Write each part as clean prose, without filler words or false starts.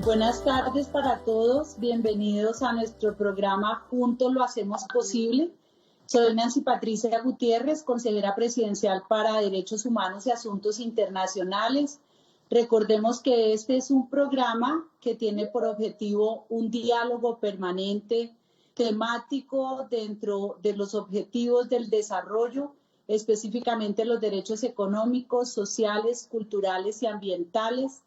Buenas tardes para todos, bienvenidos a nuestro programa Juntos lo hacemos posible. Soy Nancy Patricia Gutiérrez, consejera presidencial para Derechos Humanos y Asuntos Internacionales. Recordemos que este es un programa que tiene por objetivo un diálogo permanente, temático dentro de los objetivos del desarrollo, específicamente los derechos económicos, sociales, culturales y ambientales.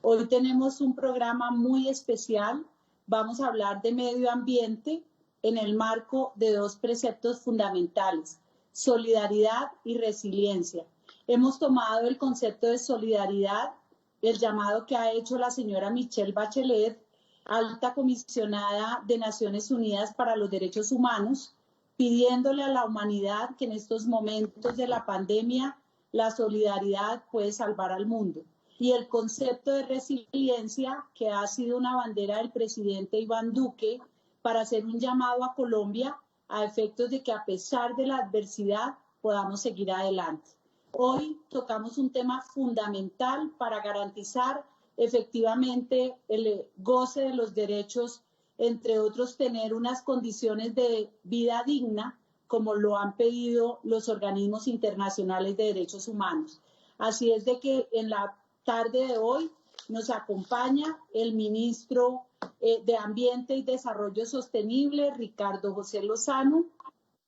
Hoy tenemos un programa muy especial. Vamos a hablar de medio ambiente en el marco de dos preceptos fundamentales: solidaridad y resiliencia. Hemos tomado el concepto de solidaridad, el llamado que ha hecho la señora Michelle Bachelet, alta comisionada de Naciones Unidas para los Derechos Humanos, pidiéndole a la humanidad que en estos momentos de la pandemia la solidaridad puede salvar al mundo. Y el concepto de resiliencia, que ha sido una bandera del presidente Iván Duque para hacer un llamado a Colombia a efectos de que a pesar de la adversidad podamos seguir adelante. Hoy tocamos un tema fundamental para garantizar efectivamente el goce de los derechos, entre otros tener unas condiciones de vida digna, como lo han pedido los organismos internacionales de derechos humanos. Así es de que en la tarde de hoy nos acompaña el ministro de Ambiente y Desarrollo Sostenible, Ricardo José Lozano,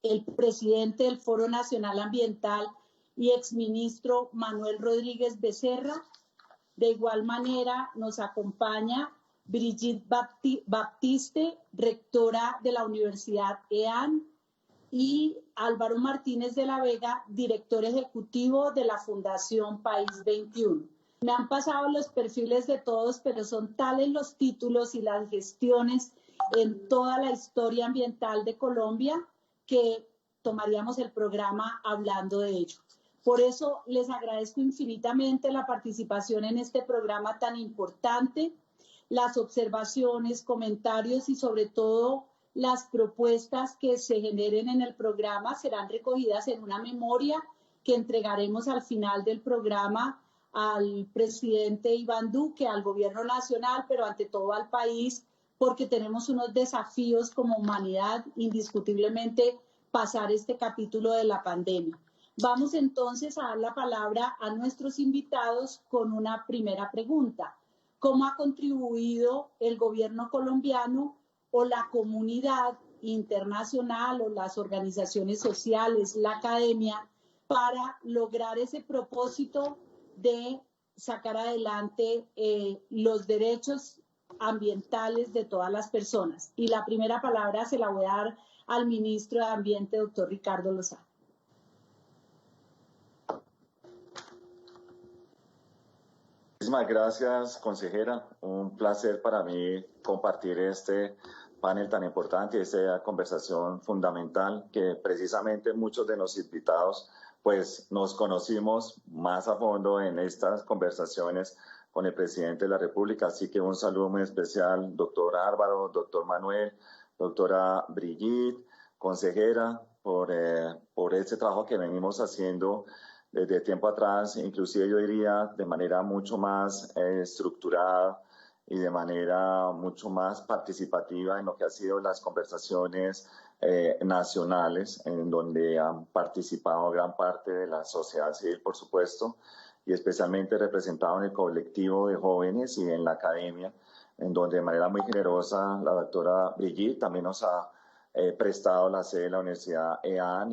el presidente del Foro Nacional Ambiental y exministro Manuel Rodríguez Becerra. De igual manera nos acompaña Brigitte Baptiste, rectora de la Universidad EAN, y Álvaro Martínez de la Vega, director ejecutivo de la Fundación País 21. Me han pasado los perfiles de todos, pero son tales los títulos y las gestiones en toda la historia ambiental de Colombia que tomaríamos el programa hablando de ello. Por eso les agradezco infinitamente la participación en este programa tan importante, las observaciones, comentarios y sobre todo las propuestas que se generen en el programa serán recogidas en una memoria que entregaremos al final del programa al presidente Iván Duque, al gobierno nacional, pero ante todo al país, porque tenemos unos desafíos como humanidad, indiscutiblemente pasar este capítulo de la pandemia. Vamos entonces a dar la palabra a nuestros invitados con una primera pregunta. ¿Cómo ha contribuido el gobierno colombiano o la comunidad internacional o las organizaciones sociales, la academia, para lograr ese propósito de sacar adelante los derechos ambientales de todas las personas? Y la primera palabra se la voy a dar al ministro de Ambiente, doctor Ricardo Lozano. Muchísimas gracias, consejera. Un placer para mí compartir este panel tan importante, esta conversación fundamental que precisamente muchos de los invitados pues nos conocimos más a fondo en estas conversaciones con el presidente de la República. Así que un saludo muy especial, doctor Álvaro, doctor Manuel, doctora Brigitte, consejera, por este trabajo que venimos haciendo desde tiempo atrás, inclusive yo diría de manera mucho más estructurada y de manera mucho más participativa en lo que han sido las conversaciones nacionales, en donde han participado gran parte de la sociedad civil, por supuesto, y especialmente representado en el colectivo de jóvenes y en la academia, en donde de manera muy generosa la doctora Brigitte también nos ha prestado la sede de la Universidad EAN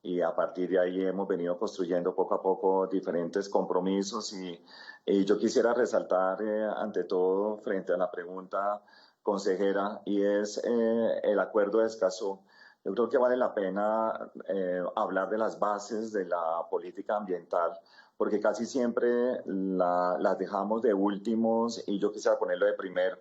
y a partir de ahí hemos venido construyendo poco a poco diferentes compromisos y yo quisiera resaltar ante todo frente a la pregunta consejera y es el acuerdo de Escazú. Yo creo que vale la pena hablar de las bases de la política ambiental, porque casi siempre las dejamos de últimos y yo quisiera ponerlo de primero,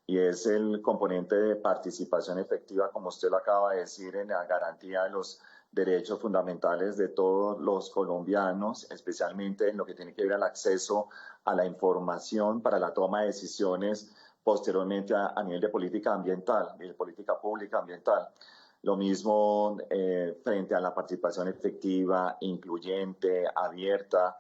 y es el componente de participación efectiva, como usted lo acaba de decir, en la garantía de los derechos fundamentales de todos los colombianos, especialmente en lo que tiene que ver al acceso a la información para la toma de decisiones posteriormente a nivel de política ambiental, de política pública ambiental. Lo mismo frente a la participación efectiva, incluyente, abierta,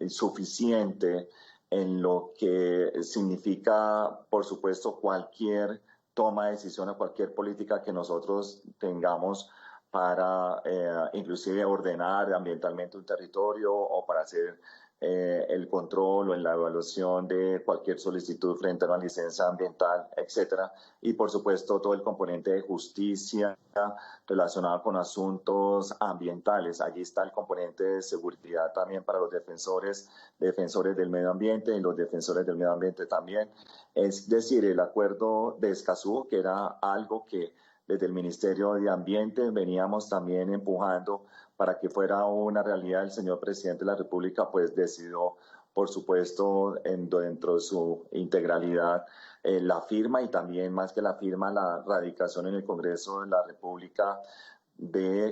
suficiente en lo que significa, por supuesto, cualquier toma de decisión o cualquier política que nosotros tengamos para inclusive ordenar ambientalmente un territorio o para hacer el control o en la evaluación de cualquier solicitud frente a una licencia ambiental, etcétera. Y por supuesto todo el componente de justicia relacionado con asuntos ambientales. Allí está el componente de seguridad también para los defensores del medio ambiente y los defensores del medio ambiente también. Es decir, el acuerdo de Escazú, que era algo que desde el Ministerio de Ambiente veníamos también empujando para que fuera una realidad. El señor presidente de la República pues decidió, por supuesto, dentro de su integralidad, la firma y también más que la firma, la radicación en el Congreso de la República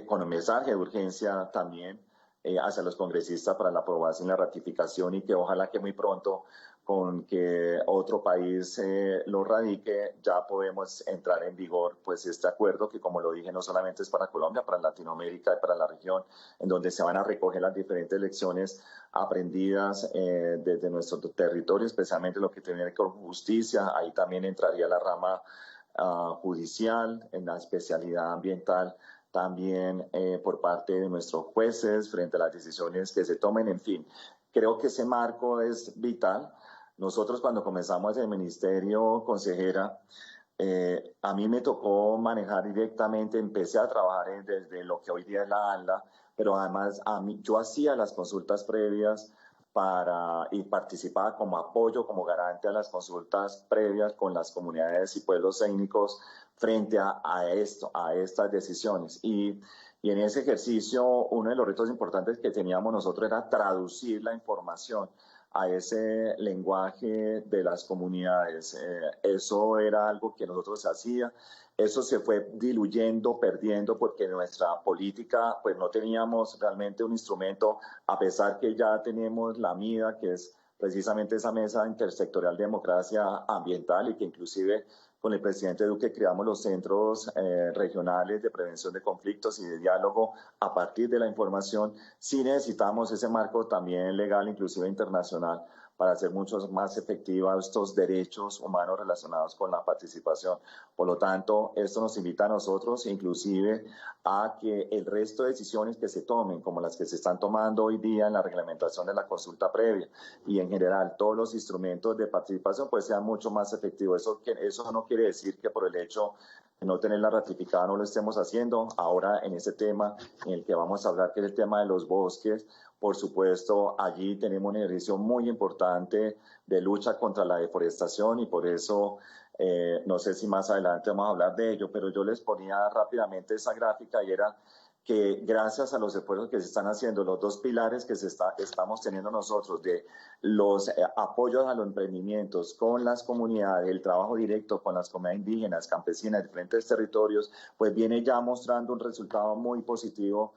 con un mensaje de urgencia también hacia los congresistas para la aprobación y la ratificación, y que ojalá que muy pronto, con que otro país lo radique, ya podemos entrar en vigor pues este acuerdo que, como lo dije, no solamente es para Colombia, para Latinoamérica y para la región, en donde se van a recoger las diferentes lecciones aprendidas desde nuestro territorio, especialmente lo que tiene que ver con justicia. Ahí también entraría la rama judicial, en la especialidad ambiental, también por parte de nuestros jueces frente a las decisiones que se tomen. En fin, creo que ese marco es vital. Nosotros, cuando comenzamos el ministerio, consejera, a mí me tocó manejar directamente, empecé a trabajar desde lo que hoy día es la ANLA, pero además yo hacía las consultas previas y participaba como apoyo, como garante a las consultas previas con las comunidades y pueblos étnicos frente a estas decisiones. Y en ese ejercicio, uno de los retos importantes que teníamos nosotros era traducir la información a ese lenguaje de las comunidades. Eso era algo que nosotros hacía. Eso se fue diluyendo, perdiendo, porque nuestra política, pues no teníamos realmente un instrumento, a pesar que ya tenemos la MIDA, que es precisamente esa mesa intersectorial de democracia ambiental, y que inclusive con el presidente Duque creamos los centros regionales de prevención de conflictos y de diálogo a partir de la información. Sí necesitamos ese marco también legal, inclusive internacional, para hacer mucho más efectivos estos derechos humanos relacionados con la participación. Por lo tanto, esto nos invita a nosotros, inclusive, a que el resto de decisiones que se tomen, como las que se están tomando hoy día en la reglamentación de la consulta previa y en general todos los instrumentos de participación, pues sean mucho más efectivos. Eso no quiere decir que por el hecho de no tenerla ratificada no lo estemos haciendo. Ahora, en ese tema en el que vamos a hablar, que es el tema de los bosques, por supuesto, allí tenemos un ejercicio muy importante de lucha contra la deforestación, y por eso, no sé si más adelante vamos a hablar de ello, pero yo les ponía rápidamente esa gráfica, y era que gracias a los esfuerzos que se están haciendo, los dos pilares que estamos teniendo nosotros de los apoyos a los emprendimientos con las comunidades, el trabajo directo con las comunidades indígenas, campesinas, de diferentes territorios, pues viene ya mostrando un resultado muy positivo,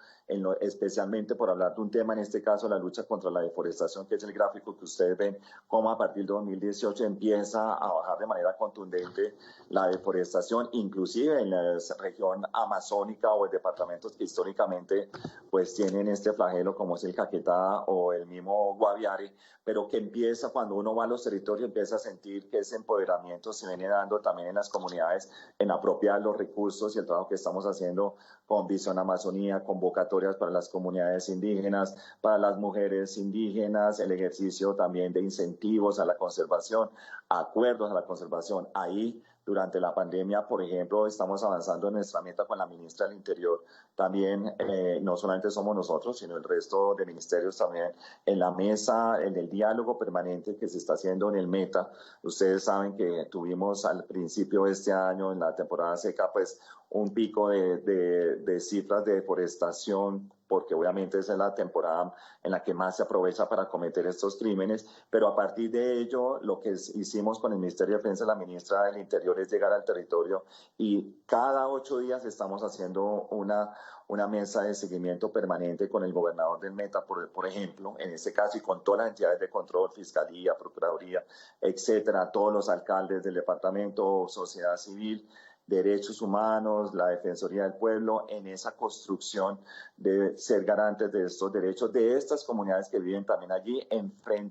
especialmente por hablar de un tema, en este caso la lucha contra la deforestación, que es el gráfico que ustedes ven, cómo a partir de 2018 empieza a bajar de manera contundente la deforestación, inclusive en la región amazónica o en departamentos que históricamente pues tienen este flagelo, como es el Caquetá o el mismo Guaviare, pero que empieza, cuando uno va a los territorios, empieza a sentir que ese empoderamiento se viene dando también en las comunidades, en apropiar los recursos, y el trabajo que estamos haciendo con Visión Amazonía, convocatorias para las comunidades indígenas, para las mujeres indígenas, el ejercicio también de incentivos a la conservación, acuerdos a la conservación. Ahí durante la pandemia. Por ejemplo, estamos avanzando en nuestra meta con la ministra del Interior. También no solamente somos nosotros, sino el resto de ministerios también en la mesa, en el diálogo permanente que se está haciendo en el Meta. Ustedes saben que tuvimos al principio de este año, en la temporada seca, pues un pico de cifras de deforestación, porque obviamente esa es la temporada en la que más se aprovecha para cometer estos crímenes, pero a partir de ello lo que hicimos con el Ministerio de Defensa y la ministra del Interior es llegar al territorio y cada 8 días estamos haciendo una mesa de seguimiento permanente con el gobernador del Meta, por ejemplo, en este caso, y con todas las entidades de control, Fiscalía, Procuraduría, etcétera, todos los alcaldes del departamento, sociedad civil, derechos humanos, la Defensoría del Pueblo, en esa construcción de ser garantes de estos derechos de estas comunidades que viven también allí,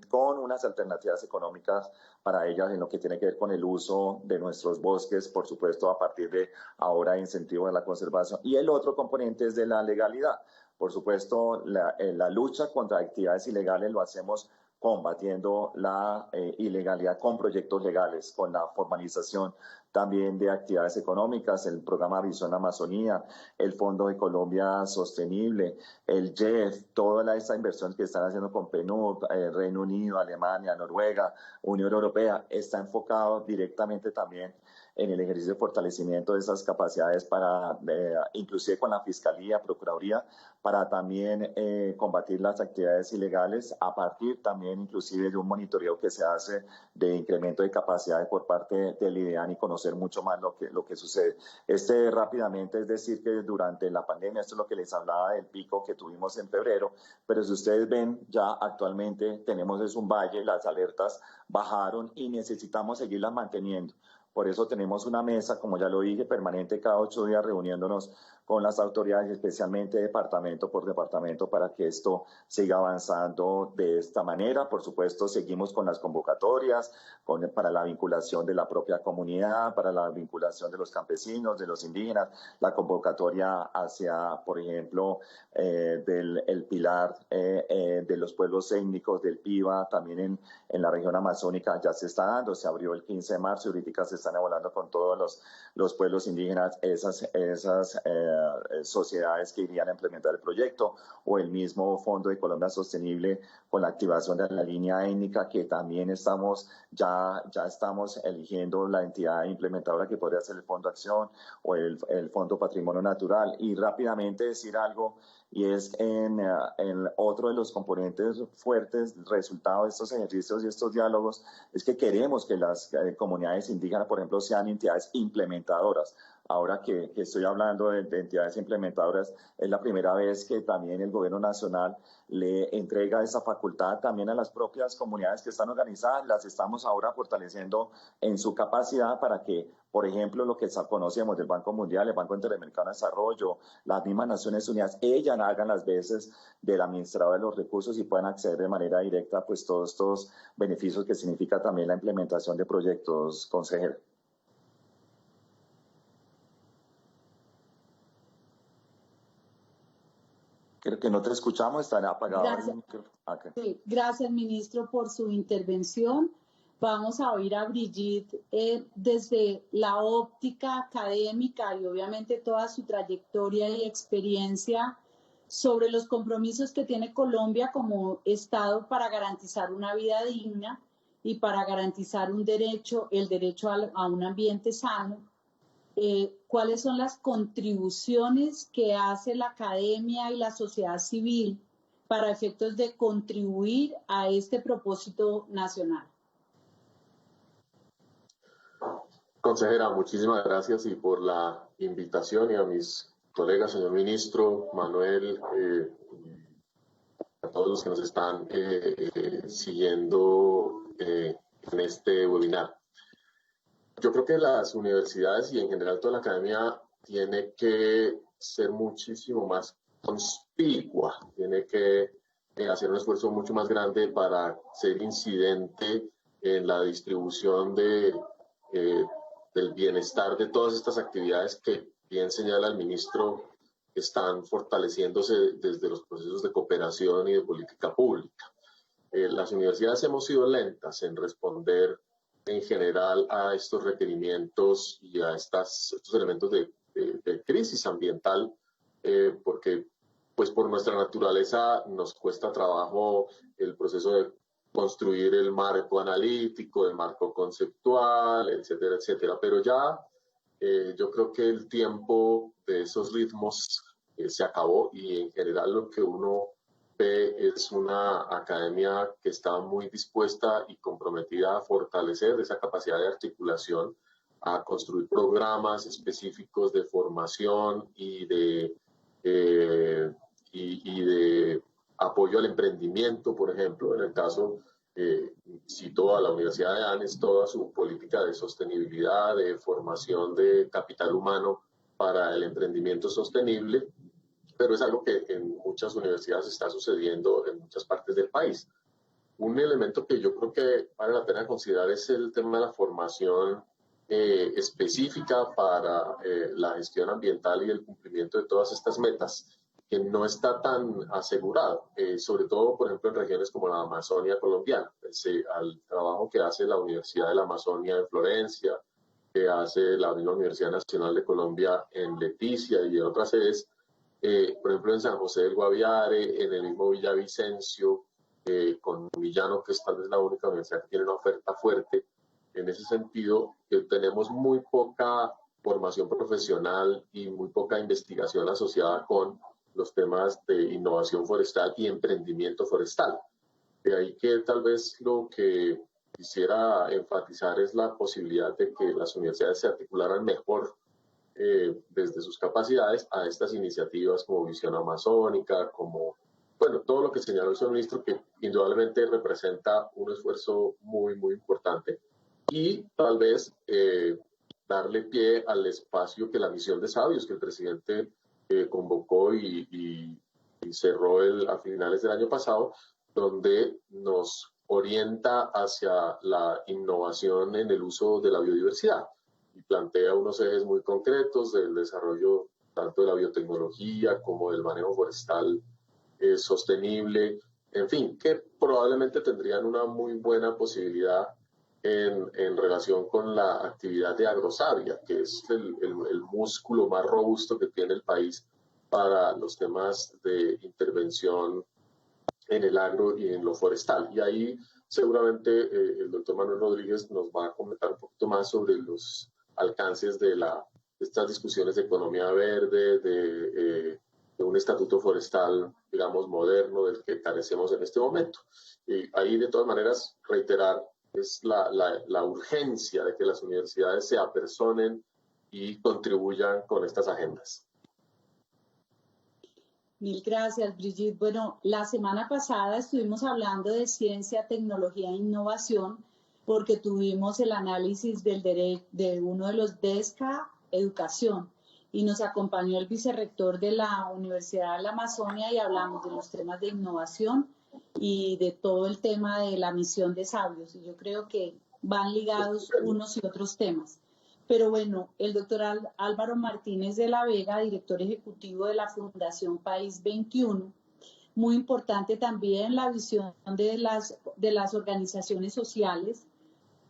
con unas alternativas económicas para ellas en lo que tiene que ver con el uso de nuestros bosques, por supuesto, a partir de ahora incentivos de la conservación. Y el otro componente es de la legalidad. Por supuesto, la lucha contra actividades ilegales lo hacemos combatiendo la ilegalidad con proyectos legales, con la formalización también de actividades económicas, el programa Visión Amazonía, el Fondo de Colombia Sostenible, el JEF, toda esta inversión que están haciendo con PNUD, Reino Unido, Alemania, Noruega, Unión Europea, está enfocado directamente también en el ejercicio de fortalecimiento de esas capacidades para, inclusive con la Fiscalía, Procuraduría, para también combatir las actividades ilegales a partir también inclusive de un monitoreo que se hace de incremento de capacidades por parte del IDEAN y conocer mucho más lo que sucede. Rápidamente, es decir, que durante la pandemia, esto es lo que les hablaba del pico que tuvimos en febrero, pero si ustedes ven, ya actualmente tenemos un valle, las alertas bajaron y necesitamos seguirlas manteniendo. Por eso tenemos una mesa, como ya lo dije, permanente cada 8 días reuniéndonos con las autoridades, especialmente departamento por departamento, para que esto siga avanzando de esta manera. Por supuesto, seguimos con las convocatorias para la vinculación de la propia comunidad, para la vinculación de los campesinos, de los indígenas, la convocatoria hacia, por ejemplo, el pilar de los pueblos étnicos del PIBA, también en la región amazónica ya se está dando, se abrió el 15 de marzo y ahorita se están evaluando con todos los pueblos indígenas esas sociedades que irían a implementar el proyecto, o el mismo Fondo de Colombia Sostenible con la activación de la línea étnica, que también ya estamos eligiendo la entidad implementadora que podría ser el Fondo Acción o el Fondo Patrimonio Natural. Y rápidamente decir algo, y es en otro de los componentes fuertes, resultado de estos ejercicios y estos diálogos, es que queremos que las comunidades indígenas, por ejemplo, sean entidades implementadoras. Ahora que estoy hablando de entidades implementadoras, es la primera vez que también el gobierno nacional le entrega esa facultad también a las propias comunidades que están organizadas. Las estamos ahora fortaleciendo en su capacidad para que, por ejemplo, lo que conocemos del Banco Mundial, el Banco Interamericano de Desarrollo, las mismas Naciones Unidas, ellas hagan las veces del administrador de los recursos y puedan acceder de manera directa pues todos estos beneficios que significa también la implementación de proyectos, consejero. Creo que no te escuchamos, estará apagado. Gracias. Okay. Sí, gracias, ministro, por su intervención. Vamos a oír a Brigitte desde la óptica académica y obviamente toda su trayectoria y experiencia sobre los compromisos que tiene Colombia como Estado para garantizar una vida digna y para garantizar el derecho a un ambiente sano. ¿Cuáles son las contribuciones que hace la academia y la sociedad civil para efectos de contribuir a este propósito nacional? Consejera, muchísimas gracias y por la invitación, y a mis colegas, señor ministro, Manuel, a todos los que nos están siguiendo en este webinar. Yo creo que las universidades y en general toda la academia tiene que ser muchísimo más conspicua, tiene que hacer un esfuerzo mucho más grande para ser incidente en la distribución del bienestar de todas estas actividades que bien señala el ministro, que están fortaleciéndose desde los procesos de cooperación y de política pública. Las universidades hemos sido lentas en responder en general a estos requerimientos y a estos elementos de crisis ambiental, porque pues por nuestra naturaleza nos cuesta trabajo el proceso de construir el marco analítico, el marco conceptual, etcétera, etcétera. Pero ya yo creo que el tiempo de esos ritmos se acabó y en general lo que uno ve es una academia que está muy dispuesta y comprometida a fortalecer esa capacidad de articulación, a construir programas específicos de formación y de apoyo al emprendimiento, por ejemplo. En el caso, cito a la Universidad de Andes, toda su política de sostenibilidad, de formación de capital humano para el emprendimiento sostenible, pero es algo que en muchas universidades está sucediendo en muchas partes del país. Un elemento que yo creo que vale la pena considerar es el tema de la formación específica para la gestión ambiental y el cumplimiento de todas estas metas, que no está tan asegurado, sobre todo, por ejemplo, en regiones como la Amazonia colombiana. Al trabajo que hace la Universidad de la Amazonia en Florencia, que hace la misma Universidad Nacional de Colombia en Leticia y en otras sedes, por ejemplo, en San José del Guaviare, en el mismo Villavicencio, con Villano, que es tal vez la única universidad que tiene una oferta fuerte. En ese sentido, tenemos muy poca formación profesional y muy poca investigación asociada con los temas de innovación forestal y emprendimiento forestal. De ahí que tal vez lo que quisiera enfatizar es la posibilidad de que las universidades se articularan mejor desde sus capacidades a estas iniciativas como Visión Amazónica, como, bueno, todo lo que señaló el señor ministro, que indudablemente representa un esfuerzo muy, muy importante. Y tal vez darle pie al espacio que la misión de sabios que el presidente convocó y cerró a finales del año pasado, donde nos orienta hacia la innovación en el uso de la biodiversidad y plantea unos ejes muy concretos del desarrollo tanto de la biotecnología como del manejo forestal sostenible, en fin, que probablemente tendrían una muy buena posibilidad en relación con la actividad de agrosavia, que es el músculo más robusto que tiene el país para los temas de intervención en el agro y en lo forestal. Y ahí seguramente el doctor Manuel Rodríguez nos va a comentar un poquito más sobre los alcances de estas discusiones de economía verde, de un estatuto forestal, digamos, moderno, del que carecemos en este momento. Y ahí, de todas maneras, reiterar es la urgencia de que las universidades se apersonen y contribuyan con estas agendas. Mil gracias, Brigitte. Bueno, la semana pasada estuvimos hablando de ciencia, tecnología e innovación porque tuvimos el análisis de uno de los DESCA, Educación, y nos acompañó el vicerrector de la Universidad de la Amazonia y hablamos de los temas de innovación y de todo el tema de la misión de sabios. Y yo creo que van ligados unos y otros temas. Pero bueno, el doctor Álvaro Martínez de la Vega, director ejecutivo de la Fundación País 21, muy importante también la visión de las organizaciones sociales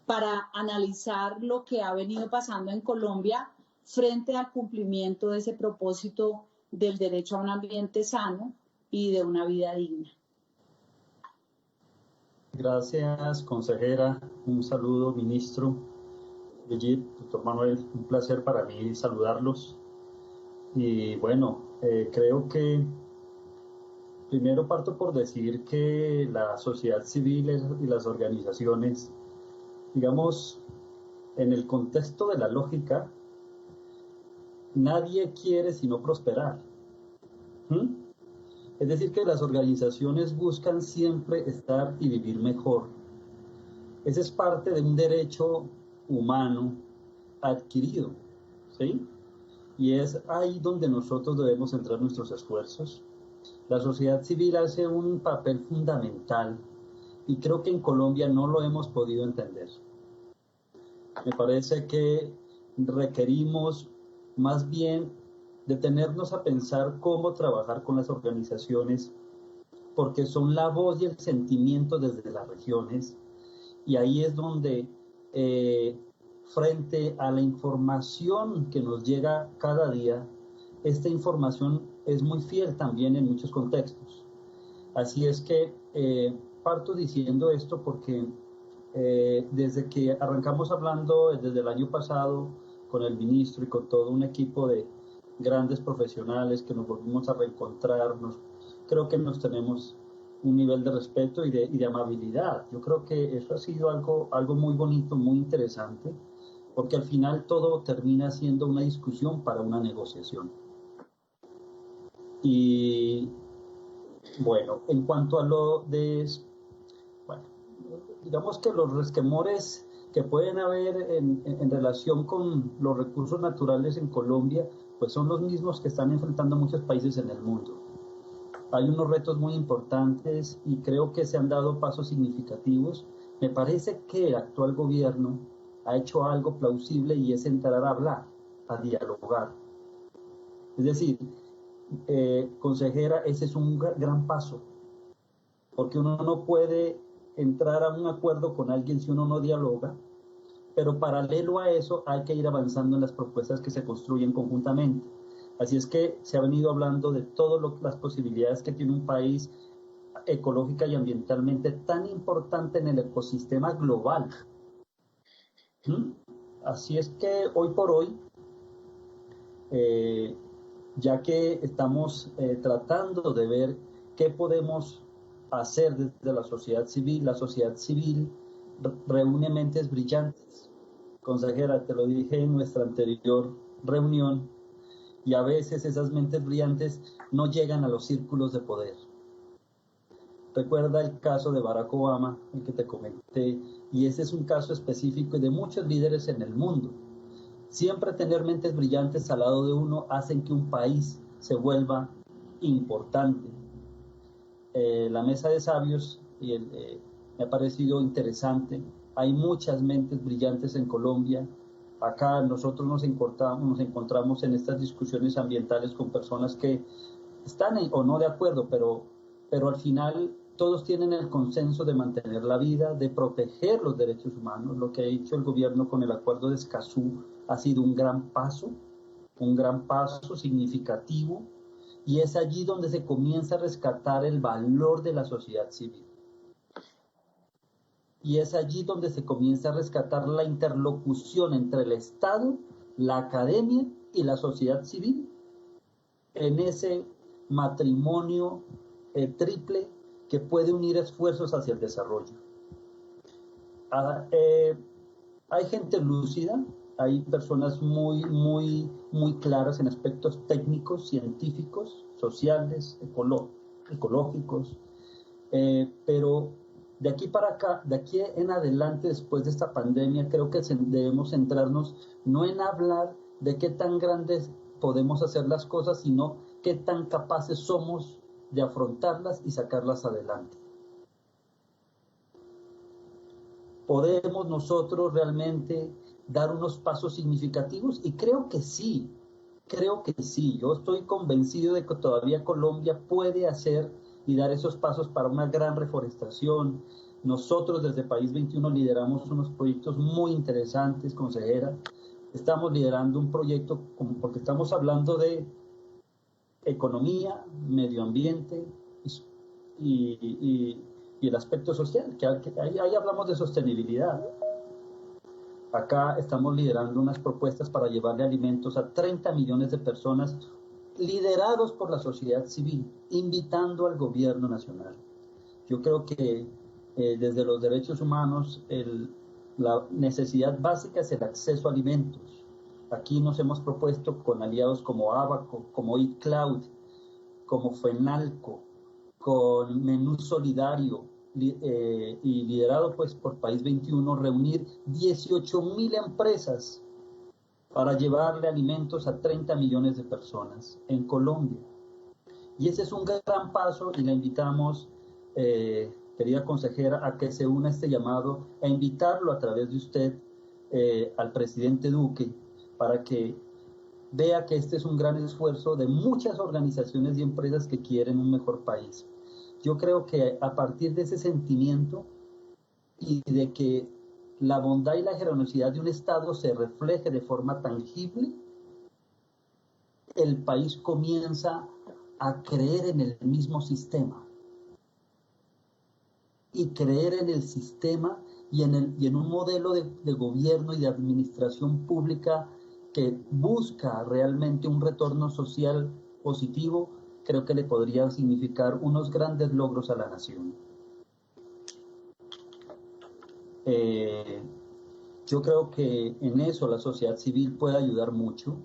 para analizar lo que ha venido pasando en Colombia frente al cumplimiento de ese propósito del derecho a un ambiente sano y de una vida digna. Gracias, consejera. Un saludo, ministro. Brigitte, doctor Manuel, un placer para mí saludarlos. Y bueno, creo que primero parto por decir que la sociedad civil y las organizaciones, digamos, en el contexto de la lógica, nadie quiere sino prosperar. Es decir, que las organizaciones buscan siempre estar y vivir mejor. Ese es parte de un derecho humano adquirido, ¿sí? Y es ahí donde nosotros debemos centrar nuestros esfuerzos. La sociedad civil hace un papel fundamental y creo que en Colombia no lo hemos podido entender. Me parece que requerimos más bien detenernos a pensar cómo trabajar con las organizaciones, porque son la voz y el sentimiento desde las regiones, y ahí es donde frente a la información que nos llega cada día, esta información es muy fiel también en muchos contextos. Así es que parto diciendo esto porque desde que arrancamos hablando desde el año pasado con el ministro y con todo un equipo de grandes profesionales que nos volvimos a reencontrarnos, creo que nos tenemos un nivel de respeto y de amabilidad. Yo creo que eso ha sido algo muy bonito, muy interesante, porque al final todo termina siendo una discusión para una negociación. Y bueno, en cuanto a lo de, bueno, digamos que los resquemores que pueden haber en relación con los recursos naturales en Colombia, pues son los mismos que están enfrentando muchos países en el mundo. Hay unos retos muy importantes y creo que se han dado pasos significativos. Me parece que el actual gobierno ha hecho algo plausible y es entrar a hablar, a dialogar. Es decir, consejera, ese es un gran paso, porque uno no puede entrar a un acuerdo con alguien si uno no dialoga, pero paralelo a eso hay que ir avanzando en las propuestas que se construyen conjuntamente. Así es que se ha venido hablando de todas las posibilidades que tiene un país ecológica y ambientalmente tan importante en el ecosistema global. Así es que hoy por hoy, ya que estamos tratando de ver qué podemos hacer desde la sociedad civil reúne mentes brillantes. Consejera, te lo dije en nuestra anterior reunión, y a veces esas mentes brillantes no llegan a los círculos de poder. Recuerda el caso de Barack Obama, el que te comenté, y ese es un caso específico de muchos líderes en el mundo. Siempre tener mentes brillantes al lado de uno hacen que un país se vuelva importante. La mesa de sabios me ha parecido interesante. Hay muchas mentes brillantes en Colombia. Acá nosotros nos encontramos en estas discusiones ambientales con personas que están o no de acuerdo, pero al final todos tienen el consenso de mantener la vida, de proteger los derechos humanos. Lo que ha hecho el gobierno con el acuerdo de Escazú ha sido un gran paso significativo, y es allí donde se comienza a rescatar el valor de la sociedad civil. Y es allí donde se comienza a rescatar la interlocución entre el Estado, la academia y la sociedad civil en ese matrimonio triple que puede unir esfuerzos hacia el desarrollo. Hay gente lúcida, hay personas muy claras en aspectos técnicos, científicos, sociales, ecológicos, pero de aquí para acá, de aquí en adelante, después de esta pandemia, creo que debemos centrarnos no en hablar de qué tan grandes podemos hacer las cosas, sino qué tan capaces somos de afrontarlas y sacarlas adelante. ¿Podemos nosotros realmente dar unos pasos significativos? Y creo que sí. Yo estoy convencido de que todavía Colombia puede hacer y dar esos pasos para una gran reforestación. Nosotros desde País 21 lideramos unos proyectos muy interesantes, consejera. Estamos liderando un proyecto porque estamos hablando de economía, medio ambiente y el aspecto social, que ahí hablamos de sostenibilidad. Acá estamos liderando unas propuestas para llevarle alimentos a 30 millones de personas, liderados por la sociedad civil, invitando al gobierno nacional. Yo creo que desde los derechos humanos, la necesidad básica es el acceso a alimentos. Aquí nos hemos propuesto con aliados como Abaco, como Eat Cloud, como FENALCO, con Menú Solidario, y liderado pues por País 21, reunir 18.000 empresas para llevarle alimentos a 30 millones de personas en Colombia. Y ese es un gran paso, y la invitamos, querida consejera, a que se una a este llamado, a invitarlo a través de usted al presidente Duque, para que vea que este es un gran esfuerzo de muchas organizaciones y empresas que quieren un mejor país. Yo creo que a partir de ese sentimiento y de que la bondad y la generosidad de un Estado se refleje de forma tangible, el país comienza a creer en el mismo sistema. Y creer en el sistema y en un modelo de gobierno y de administración pública que busca realmente un retorno social positivo, creo que le podría significar unos grandes logros a la nación. Yo creo que en eso la sociedad civil puede ayudar mucho.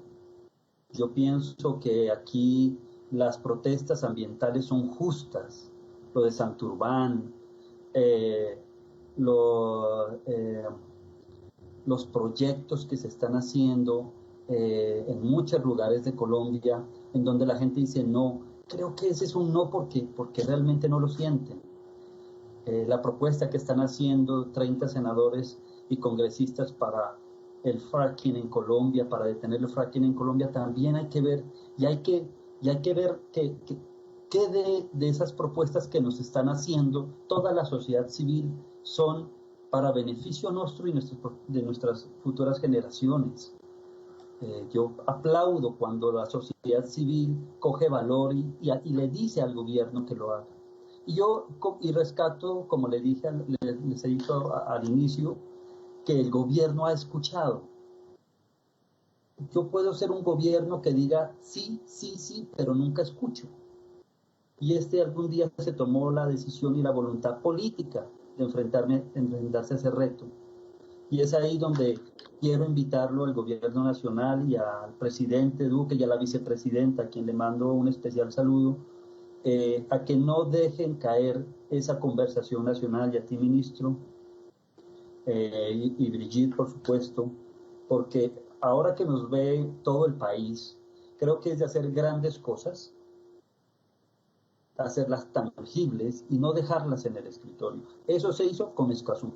Yo pienso que aquí las protestas ambientales son justas. Lo de Santurbán, los proyectos que se están haciendo en muchos lugares de Colombia, en donde la gente dice no. Creo que ese es un no porque realmente no lo sienten. La propuesta que están haciendo 30 senadores y congresistas para el fracking en Colombia, para detener el fracking en Colombia, también hay que ver, y hay que ver que de esas propuestas que nos están haciendo toda la sociedad civil son para beneficio nuestro y de nuestras futuras generaciones. Yo aplaudo cuando la sociedad civil coge valor y le dice al gobierno que lo haga. Y rescato, como les he dicho al inicio, que el gobierno ha escuchado. Yo puedo ser un gobierno que diga sí, sí, sí, pero nunca escucho. Y algún día se tomó la decisión y la voluntad política de enfrentarse a ese reto. Y es ahí donde quiero invitarlo al gobierno nacional y al presidente Duque y a la vicepresidenta, a quien le mando un especial saludo, a que no dejen caer esa conversación nacional, y a ti, ministro, y Brigitte, por supuesto, porque ahora que nos ve todo el país, creo que es de hacer grandes cosas, hacerlas tangibles y no dejarlas en el escritorio. Eso se hizo con Escazú.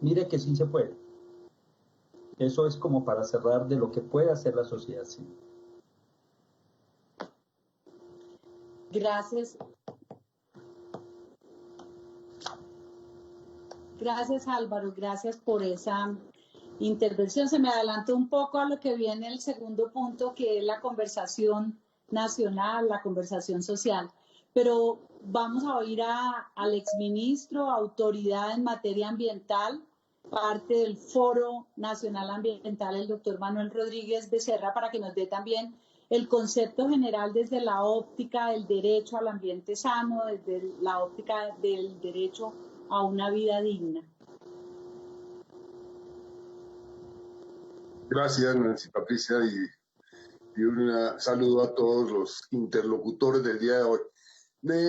Mire que sí se puede. Eso es como para cerrar de lo que puede hacer la sociedad civil. Gracias. Gracias, Álvaro. Gracias por esa intervención. Se me adelantó un poco a lo que viene el segundo punto, que es la conversación nacional, la conversación social. Pero vamos a oír al exministro, autoridad en materia ambiental, parte del Foro Nacional Ambiental, el doctor Manuel Rodríguez Becerra, para que nos dé también el concepto general desde la óptica del derecho al ambiente sano, desde la óptica del derecho a una vida digna. Gracias, Nancy Patricia, y un saludo a todos los interlocutores del día de hoy.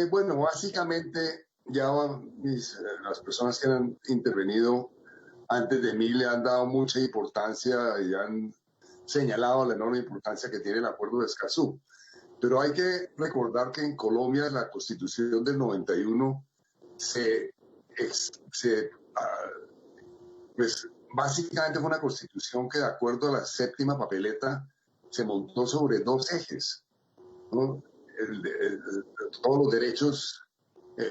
Bueno, básicamente ya las personas que han intervenido antes de mí le han dado mucha importancia y han señalado la enorme importancia que tiene el Acuerdo de Escazú. Pero hay que recordar que en Colombia la Constitución del 91 pues básicamente fue una constitución que, de acuerdo a la séptima papeleta, se montó sobre dos ejes, ¿no? Todos los derechos,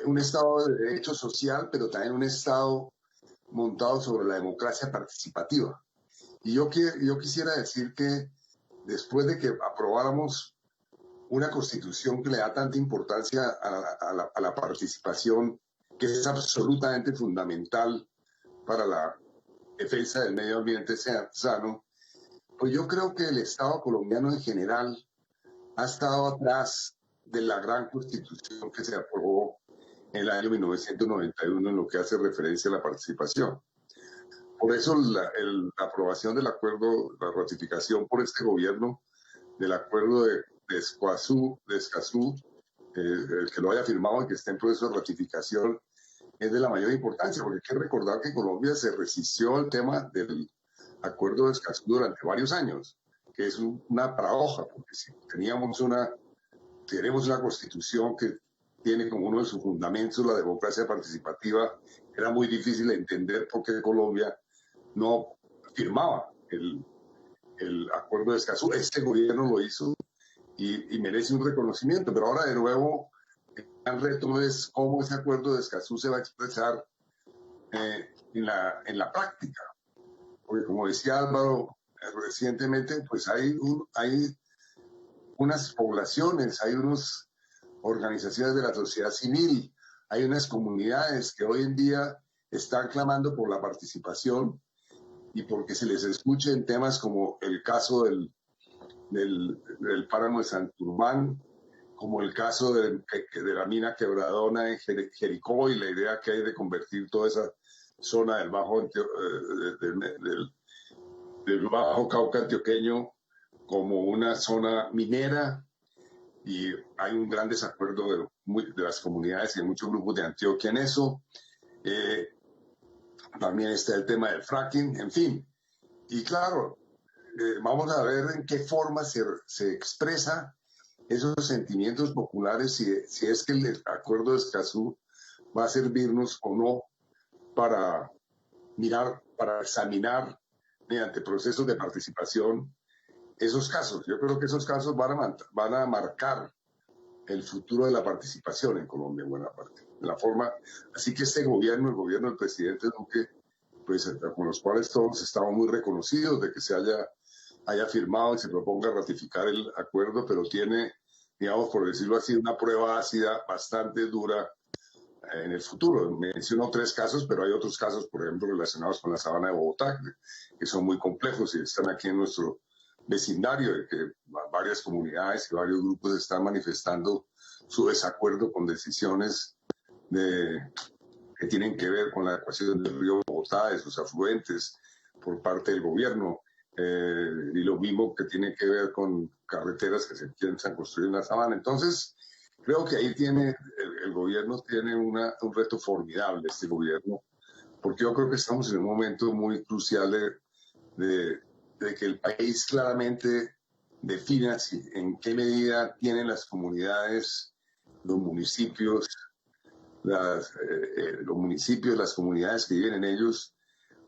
un Estado de derecho social, pero también un Estado montado sobre la democracia participativa. Y yo quisiera decir que después de que aprobáramos una constitución que le da tanta importancia a la participación, que es absolutamente fundamental para la defensa del medio ambiente sano, pues yo creo que el Estado colombiano en general ha estado atrás de la gran constitución que se aprobó en el año 1991 en lo que hace referencia a la participación. Por eso la aprobación del acuerdo, la ratificación por este gobierno del acuerdo de Escazú, el que lo haya firmado y que esté en proceso de ratificación, es de la mayor importancia, porque hay que recordar que Colombia se resistió al tema del acuerdo de Escazú durante varios años, que es una paradoja, porque si tenemos una constitución que tiene como uno de sus fundamentos la democracia participativa, era muy difícil de entender por qué Colombia no firmaba el acuerdo de Escazú. Este gobierno lo hizo y merece un reconocimiento, pero ahora de nuevo el gran reto es cómo ese acuerdo de Escazú se va a expresar en la práctica. Porque como decía Álvaro recientemente, pues hay unas poblaciones, hay unas organizaciones de la sociedad civil, hay unas comunidades que hoy en día están clamando por la participación y porque se les escuche en temas como el caso del páramo de Santurbán, como el caso de la mina Quebradona en Jericó y la idea que hay de convertir toda esa zona del Bajo Cauca antioqueño como una zona minera, y hay un gran desacuerdo de las comunidades y de muchos grupos de Antioquia en eso. También está el tema del fracking, en fin. Y claro, vamos a ver en qué forma se expresa esos sentimientos populares, si es que el acuerdo de Escazú va a servirnos o no para mirar, para examinar mediante procesos de participación esos casos. Yo creo que esos casos van a marcar el futuro de la participación en Colombia en buena parte. La forma, así que este gobierno, el gobierno del presidente Duque, pues con los cuales todos estamos muy reconocidos de que se haya firmado y se proponga ratificar el acuerdo, pero tiene, digamos, por decirlo así, una prueba ácida bastante dura en el futuro. Menciono 3 casos, pero hay otros casos, por ejemplo, relacionados con la sabana de Bogotá, que son muy complejos y están aquí en nuestro vecindario, de que varias comunidades y varios grupos están manifestando su desacuerdo con decisiones que tienen que ver con la ecuación del río Bogotá, de sus afluentes, por parte del gobierno, y lo mismo que tiene que ver con carreteras que se piensan construir en la sabana. Entonces, creo que ahí el gobierno tiene un reto formidable, este gobierno, porque yo creo que estamos en un momento muy crucial de que el país claramente defina en qué medida tienen las comunidades, los municipios, las comunidades que viven en ellos,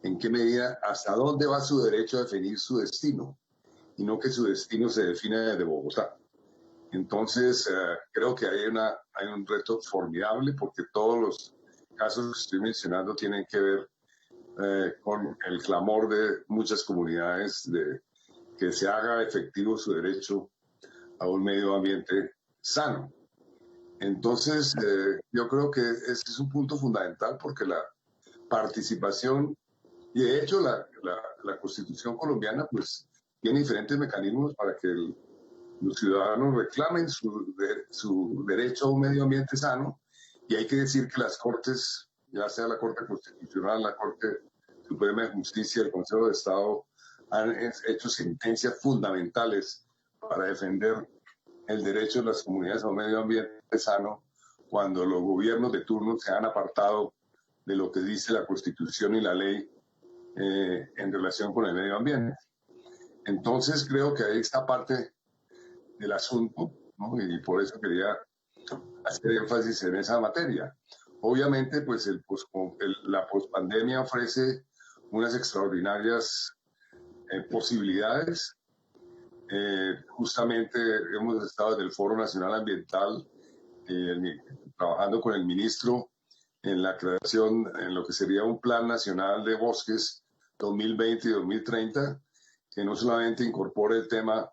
en qué medida, hasta dónde va su derecho a definir su destino, y no que su destino se defina desde Bogotá. Entonces, creo que hay un reto formidable, porque todos los casos que estoy mencionando tienen que ver con el clamor de muchas comunidades de que se haga efectivo su derecho a un medio ambiente sano. Entonces, yo creo que ese es un punto fundamental, porque la participación, y de hecho la Constitución colombiana pues tiene diferentes mecanismos para que los ciudadanos reclamen su derecho a un medio ambiente sano, y hay que decir que las Cortes, ya sea la Corte Constitucional, la Corte Suprema de Justicia, el Consejo de Estado, han hecho sentencias fundamentales para defender el derecho de las comunidades a un medio ambiente sano, cuando los gobiernos de turno se han apartado de lo que dice la Constitución y la ley en relación con el medio ambiente. Entonces creo que ahí está parte del asunto, ¿no? Y por eso quería hacer énfasis en esa materia. Obviamente, pues la pospandemia ofrece unas extraordinarias posibilidades. Justamente hemos estado en el Foro Nacional Ambiental trabajando con el ministro en la creación, en lo que sería un Plan Nacional de Bosques 2020 y 2030, que no solamente incorpore el tema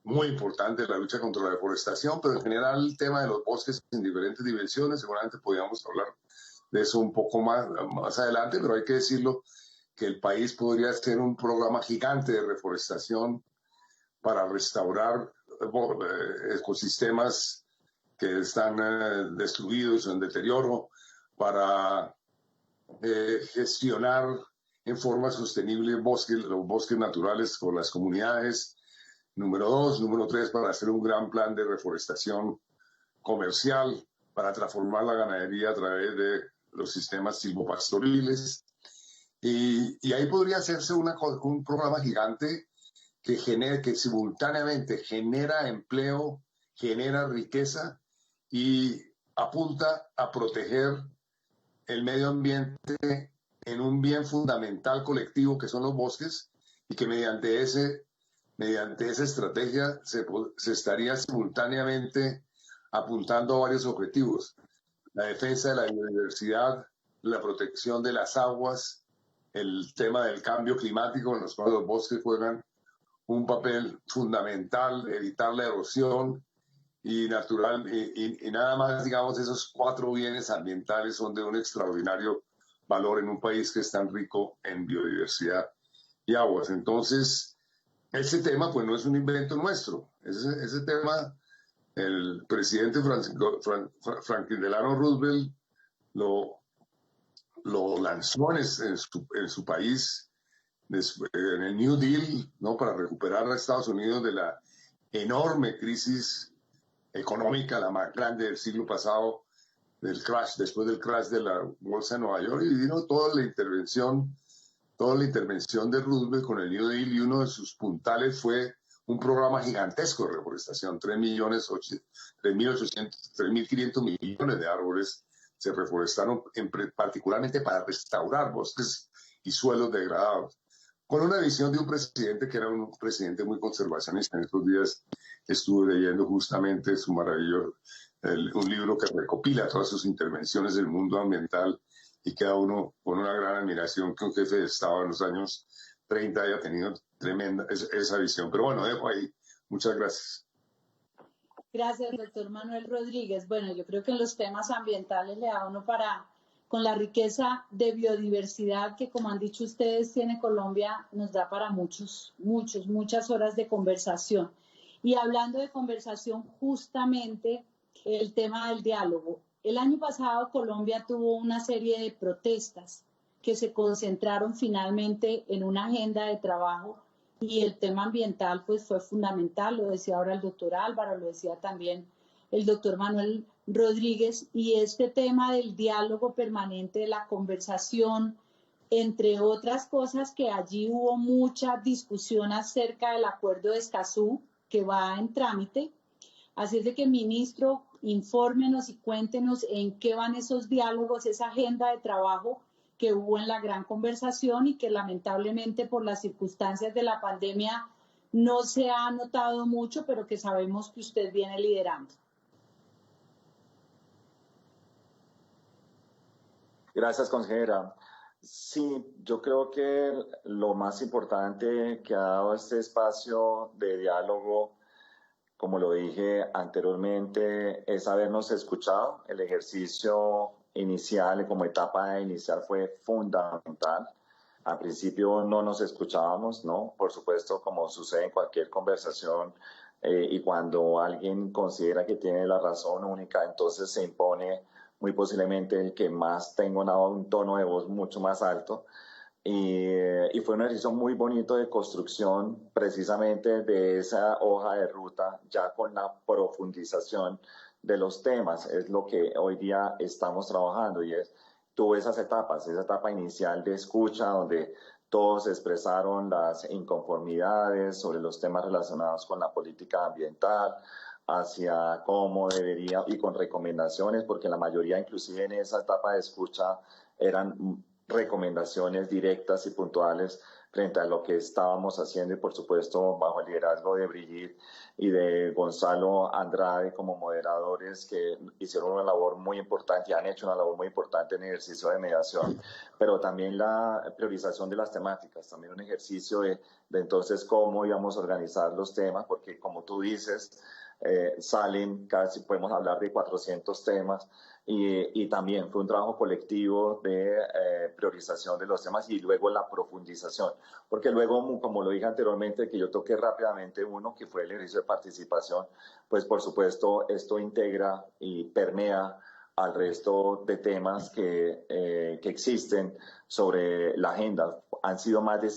muy importante de la lucha contra la deforestación, pero en general el tema de los bosques en diferentes dimensiones. Seguramente podríamos hablar de eso un poco más adelante, pero hay que decirlo, que el país podría hacer un programa gigante de reforestación para restaurar ecosistemas que están destruidos o en deterioro, para gestionar en forma sostenible los bosques naturales con las comunidades. Número 2. Número 3, para hacer un gran plan de reforestación comercial, para transformar la ganadería a través de los sistemas silvopastoriles. Y ahí podría hacerse un programa gigante que simultáneamente genera empleo, genera riqueza y apunta a proteger el medio ambiente en un bien fundamental colectivo que son los bosques, y que mediante esa estrategia se estaría simultáneamente apuntando a varios objetivos: la defensa de la biodiversidad, la protección de las aguas, el tema del cambio climático, en los cuales los bosques juegan un papel fundamental, evitar la erosión y natural, y nada más, digamos, esos 4 bienes ambientales son de un extraordinario valor en un país que es tan rico en biodiversidad y aguas. Entonces, ese tema pues no es un invento nuestro, ese tema el presidente Franklin Delano Roosevelt lo lanzó en su país en el New Deal, ¿no? Para recuperar a Estados Unidos de la enorme crisis económica, la más grande del siglo pasado, después del crash de la bolsa de Nueva York, y vino toda la intervención de Roosevelt con el New Deal, y uno de sus puntales fue un programa gigantesco de reforestación, 3.500 millones de árboles se reforestaron particularmente para restaurar bosques y suelos degradados, con una visión de un presidente que era un presidente muy conservacionista. En estos días estuve leyendo justamente su maravilloso, un libro que recopila todas sus intervenciones del mundo ambiental, y queda uno con una gran admiración que un jefe de Estado en los años 30 haya tenido tremenda esa visión. Pero bueno, dejo ahí. Muchas gracias. Gracias, doctor Manuel Rodríguez. Bueno, yo creo que en los temas ambientales le da uno con la riqueza de biodiversidad que, como han dicho ustedes, tiene Colombia, nos da para muchas horas de conversación. Y hablando de conversación, justamente el tema del diálogo. El año pasado Colombia tuvo una serie de protestas que se concentraron finalmente en una agenda de trabajo, y el tema ambiental pues fue fundamental, lo decía ahora el doctor Álvaro, lo decía también el doctor Manuel Rodríguez, y este tema del diálogo permanente, de la conversación, entre otras cosas, que allí hubo mucha discusión acerca del acuerdo de Escazú que va en trámite. Así es de que, ministro, infórmenos y cuéntenos en qué van esos diálogos, esa agenda de trabajo que hubo en la gran conversación y que lamentablemente por las circunstancias de la pandemia no se ha notado mucho, pero que sabemos que usted viene liderando. Gracias, consejera. Sí, yo creo que lo más importante que ha dado este espacio de diálogo, como lo dije anteriormente, es habernos escuchado. El ejercicio inicial, como etapa inicial, fue fundamental. Al principio no nos escuchábamos, ¿no? Por supuesto, como sucede en cualquier conversación, y cuando alguien considera que tiene la razón única, entonces se impone muy posiblemente el que más tenga un tono de voz mucho más alto. Y fue un ejercicio muy bonito de construcción precisamente de esa hoja de ruta, ya con la profundización de los temas. Es lo que hoy día estamos trabajando, y tuvo esas etapas, esa etapa inicial de escucha donde todos expresaron las inconformidades sobre los temas relacionados con la política ambiental, hacia cómo debería, y con recomendaciones, porque la mayoría, inclusive en esa etapa de escucha, eran recomendaciones directas y puntuales frente a lo que estábamos haciendo, y por supuesto bajo el liderazgo de Brigitte y de Gonzalo Andrade como moderadores, que hicieron una labor muy importante y han hecho una labor muy importante en el ejercicio de mediación, pero también la priorización de las temáticas, también un ejercicio de entonces cómo íbamos a organizar los temas, porque como tú dices, salen casi, podemos hablar de 400 temas, y también fue un trabajo colectivo de priorización de los temas y luego la profundización, porque luego, como lo dije anteriormente, que yo toqué rápidamente uno, que fue el ejercicio de participación, pues por supuesto esto integra y permea al resto de temas que existen sobre la agenda. Han sido más de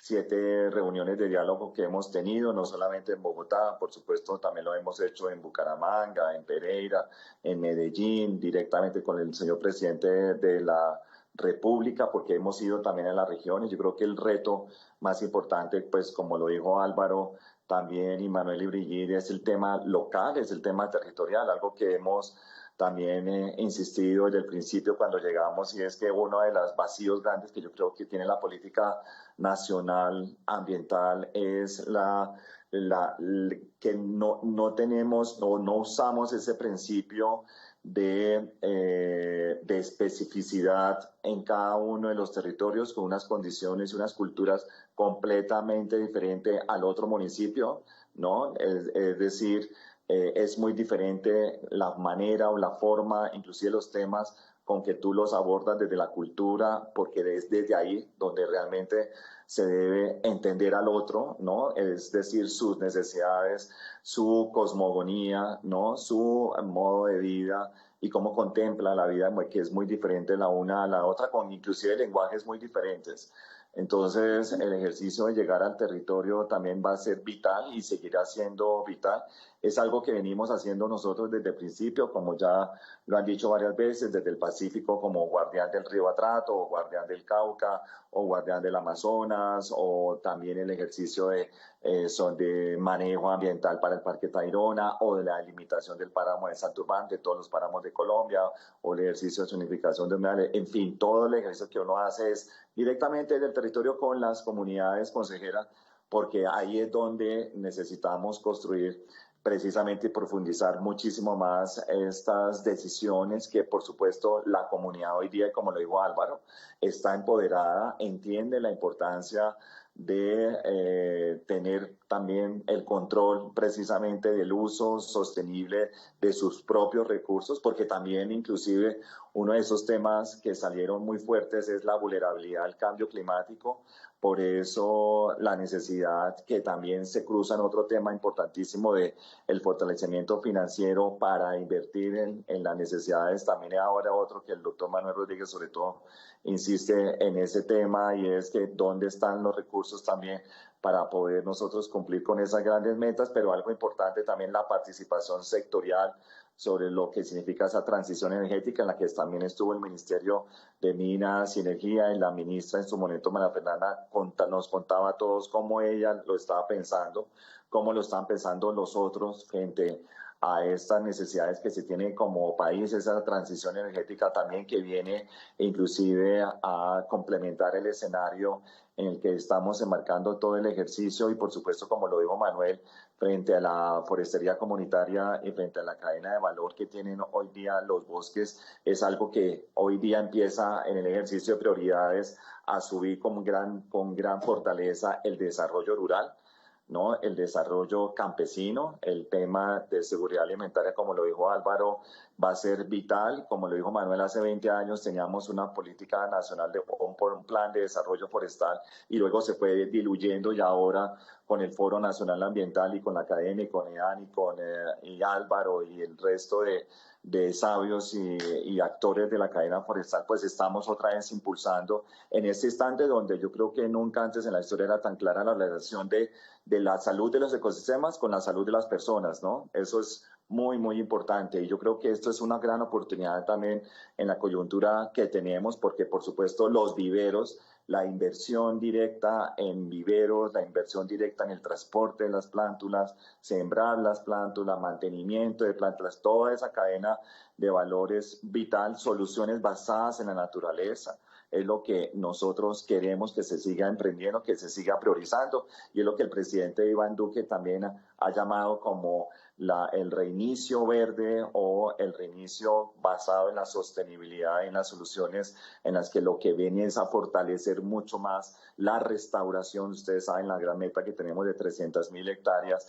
siete reuniones de diálogo que hemos tenido, no solamente en Bogotá, por supuesto también lo hemos hecho en Bucaramanga, en Pereira, en Medellín, directamente con el señor presidente de la República, porque hemos ido también a las regiones. Yo creo que el reto más importante, pues como lo dijo Álvaro también y Manuel y Brigitte, es el tema local, es el tema territorial, algo que hemos también insistido desde el principio cuando llegamos, y es que uno de los vacíos grandes que yo creo que tiene la política nacional ambiental es que no tenemos o no usamos ese principio de especificidad en cada uno de los territorios, con unas condiciones y unas culturas completamente diferentes al otro municipio, ¿no? Es decir, es muy diferente la manera o la forma, inclusive los temas con que tú los abordas desde la cultura, porque es desde ahí donde realmente se debe entender al otro, ¿no? Es decir, sus necesidades, su cosmogonía, ¿no? Su modo de vida y cómo contempla la vida, que es muy diferente la una a la otra, con inclusive lenguajes muy diferentes. Entonces, el ejercicio de llegar al territorio también va a ser vital y seguirá siendo vital. Es algo que venimos haciendo nosotros desde el principio, como ya lo han dicho varias veces, desde el Pacífico como guardián del río Atrato, o guardián del Cauca, o guardián del Amazonas, o también el ejercicio de manejo ambiental para el Parque Tayrona, o de la limitación del páramo de Santurbán, de todos los páramos de Colombia, o el ejercicio de zonificación de humedales. En fin, todo el ejercicio que uno hace es directamente del territorio con las comunidades, consejera, porque ahí es donde necesitamos construir precisamente y profundizar muchísimo más estas decisiones que, por supuesto, la comunidad hoy día, como lo dijo Álvaro, está empoderada, entiende la importancia de tener también el control precisamente del uso sostenible de sus propios recursos, porque también inclusive uno de esos temas que salieron muy fuertes es la vulnerabilidad al cambio climático. Por eso la necesidad que también se cruza en otro tema importantísimo de el fortalecimiento financiero para invertir en las necesidades. También ahora otro que el doctor Manuel Rodríguez sobre todo insiste en ese tema, y es que dónde están los recursos también para poder nosotros cumplir con esas grandes metas, pero algo importante también la participación sectorial sobre lo que significa esa transición energética, en la que también estuvo el Ministerio de Minas y Energía, y la ministra en su momento, María Fernanda, nos contaba a todos cómo ella lo estaba pensando, cómo lo están pensando los otros frente a estas necesidades que se tienen como país, esa transición energética también que viene inclusive a complementar el escenario en el que estamos enmarcando todo el ejercicio, y por supuesto, como lo dijo Manuel, frente a la forestería comunitaria y frente a la cadena de valor que tienen hoy día los bosques, es algo que hoy día empieza en el ejercicio de prioridades a subir con gran fortaleza el desarrollo rural, ¿no? El desarrollo campesino, el tema de seguridad alimentaria, como lo dijo Álvaro, va a ser vital. Como lo dijo Manuel, hace 20 años teníamos una política nacional por un plan de desarrollo forestal, y luego se fue diluyendo, y ahora con el Foro Nacional Ambiental y con la Academia y con EAN y Álvaro y el resto de sabios y actores de la cadena forestal, pues estamos otra vez impulsando en este instante donde yo creo que nunca antes en la historia era tan clara la relación de la salud de los ecosistemas con la salud de las personas, ¿no? Eso es muy, muy importante, y yo creo que esto es una gran oportunidad también en la coyuntura que tenemos, porque por supuesto los viveros, la inversión directa en viveros, la inversión directa en el transporte de las plántulas, sembrar las plántulas, mantenimiento de plántulas, toda esa cadena de valores vital, soluciones basadas en la naturaleza, es lo que nosotros queremos que se siga emprendiendo, que se siga priorizando, y es lo que el presidente Iván Duque también ha llamado como el reinicio verde, o el reinicio basado en la sostenibilidad, en las soluciones en las que lo que viene es a fortalecer mucho más la restauración. Ustedes saben la gran meta que tenemos de 300.000 hectáreas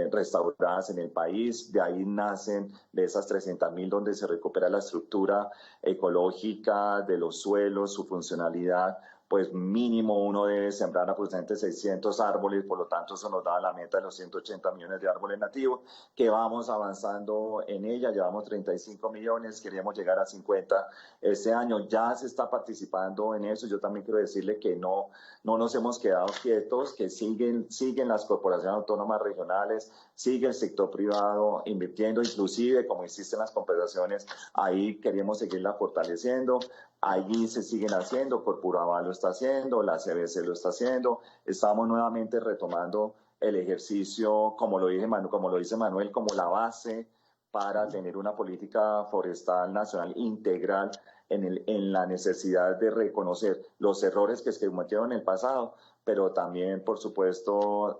restauradas en el país. De ahí nacen, de esas 300.000, donde se recupera la estructura ecológica de los suelos, su funcionalidad. Pues mínimo uno debe sembrar aproximadamente 600 árboles, por lo tanto eso nos da la meta de los 180 millones de árboles nativos, que vamos avanzando en ella. Llevamos 35 millones, queríamos llegar a 50 este año, ya se está participando en eso. Yo también quiero decirle que no nos hemos quedado quietos, que siguen las corporaciones autónomas regionales, sigue el sector privado invirtiendo, inclusive como existen las compensaciones, ahí queremos seguirla fortaleciendo. Allí se siguen haciendo, Corpuraval lo está haciendo, la CBC lo está haciendo. Estamos nuevamente retomando el ejercicio, como lo dice Manuel, como la base para tener una política forestal nacional integral en la necesidad de reconocer los errores que se cometieron en el pasado, pero también, por supuesto,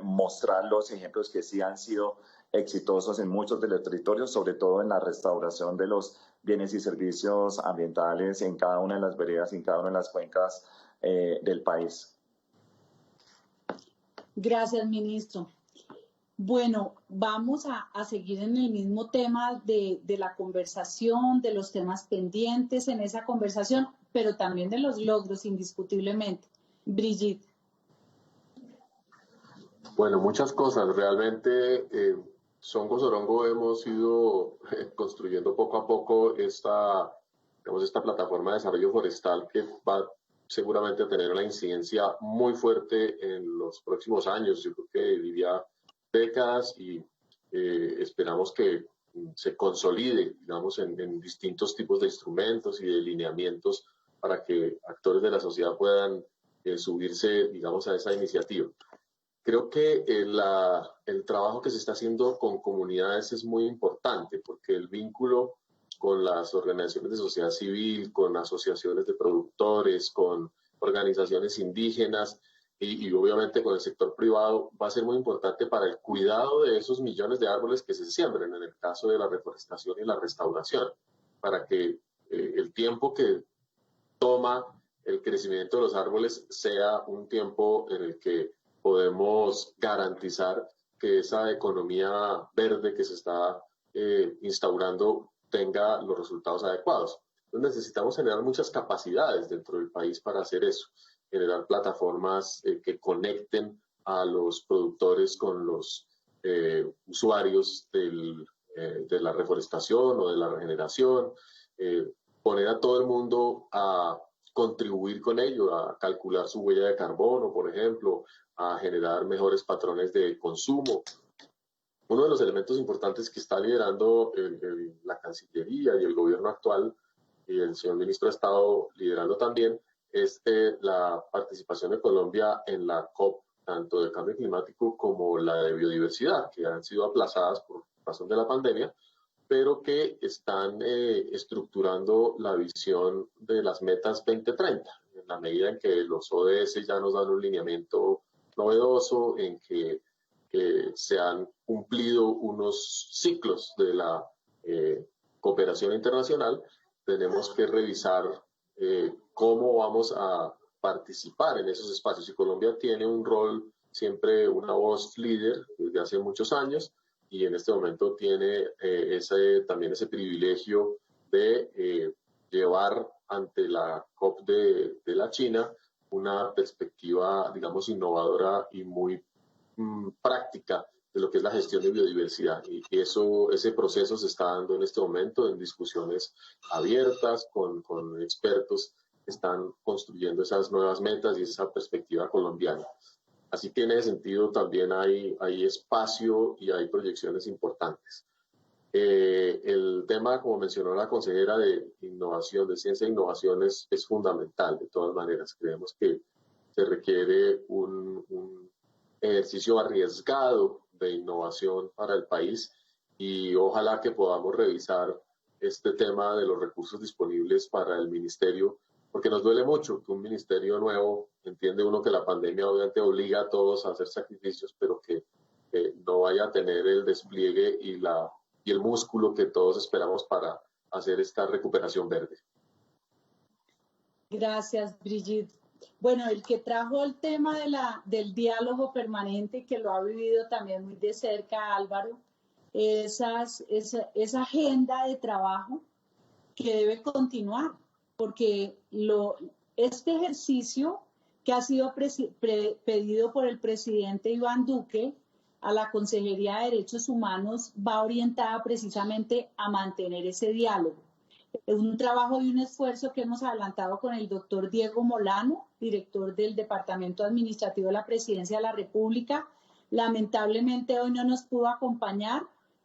mostrar los ejemplos que sí han sido exitosos en muchos de los territorios, sobre todo en la restauración de los bienes y servicios ambientales en cada una de las veredas y en cada una de las cuencas del país. Gracias, ministro. Bueno, vamos a seguir en el mismo tema de la conversación, de los temas pendientes en esa conversación, pero también de los logros, indiscutiblemente. Brigitte. Bueno, muchas cosas. Realmente, Songo Sorongo hemos ido construyendo poco a poco esta plataforma de desarrollo forestal que va seguramente a tener una incidencia muy fuerte en los próximos años. Yo creo que diría décadas, y esperamos que se consolide, digamos, en distintos tipos de instrumentos y de lineamientos para que actores de la sociedad puedan subirse, digamos, a esa iniciativa. Creo que el trabajo que se está haciendo con comunidades es muy importante, porque el vínculo con las organizaciones de sociedad civil, con asociaciones de productores, con organizaciones indígenas y obviamente con el sector privado va a ser muy importante para el cuidado de esos millones de árboles que se siembren en el caso de la reforestación y la restauración, para que el tiempo que toma el crecimiento de los árboles sea un tiempo en el que podemos garantizar que esa economía verde que se está instaurando tenga los resultados adecuados. Entonces necesitamos generar muchas capacidades dentro del país para hacer eso, generar plataformas que conecten a los productores con los usuarios de la reforestación o de la regeneración, poner a todo el mundo a contribuir con ello, a calcular su huella de carbono, por ejemplo, a generar mejores patrones de consumo. Uno de los elementos importantes que está liderando la Cancillería y el gobierno actual, y el señor ministro ha estado liderando también, es la participación de Colombia en la COP, tanto de cambio climático como la de biodiversidad, que han sido aplazadas por razón de la pandemia, pero que están estructurando la visión de las metas 2030, en la medida en que los ODS ya nos dan un lineamiento novedoso, en que se han cumplido unos ciclos de la cooperación internacional. Tenemos que revisar cómo vamos a participar en esos espacios. Y Colombia tiene un rol, siempre una voz líder desde hace muchos años, y en este momento tiene también ese privilegio de llevar ante la COP de la China una perspectiva, digamos, innovadora y muy práctica de lo que es la gestión de biodiversidad. Y ese proceso se está dando en este momento en discusiones abiertas con expertos que están construyendo esas nuevas metas y esa perspectiva colombiana. Así que en ese sentido también hay espacio y hay proyecciones importantes. El tema, como mencionó la consejera, de innovación, de ciencia e innovación es fundamental de todas maneras. Creemos que se requiere un ejercicio arriesgado de innovación para el país, y ojalá que podamos revisar este tema de los recursos disponibles para el ministerio, porque nos duele mucho que un ministerio nuevo, entiende uno que la pandemia obviamente obliga a todos a hacer sacrificios, pero que no vaya a tener el despliegue y el músculo que todos esperamos para hacer esta recuperación verde. Gracias, Brigitte. Bueno, el que trajo el tema del diálogo permanente, que lo ha vivido también muy de cerca, Álvaro, esa agenda de trabajo que debe continuar, porque este ejercicio que ha sido pedido por el presidente Iván Duque a la Consejería de Derechos Humanos va orientada precisamente a mantener ese diálogo. Es un trabajo y un esfuerzo que hemos adelantado con el doctor Diego Molano, director del Departamento Administrativo de la Presidencia de la República. Lamentablemente hoy no nos pudo acompañar,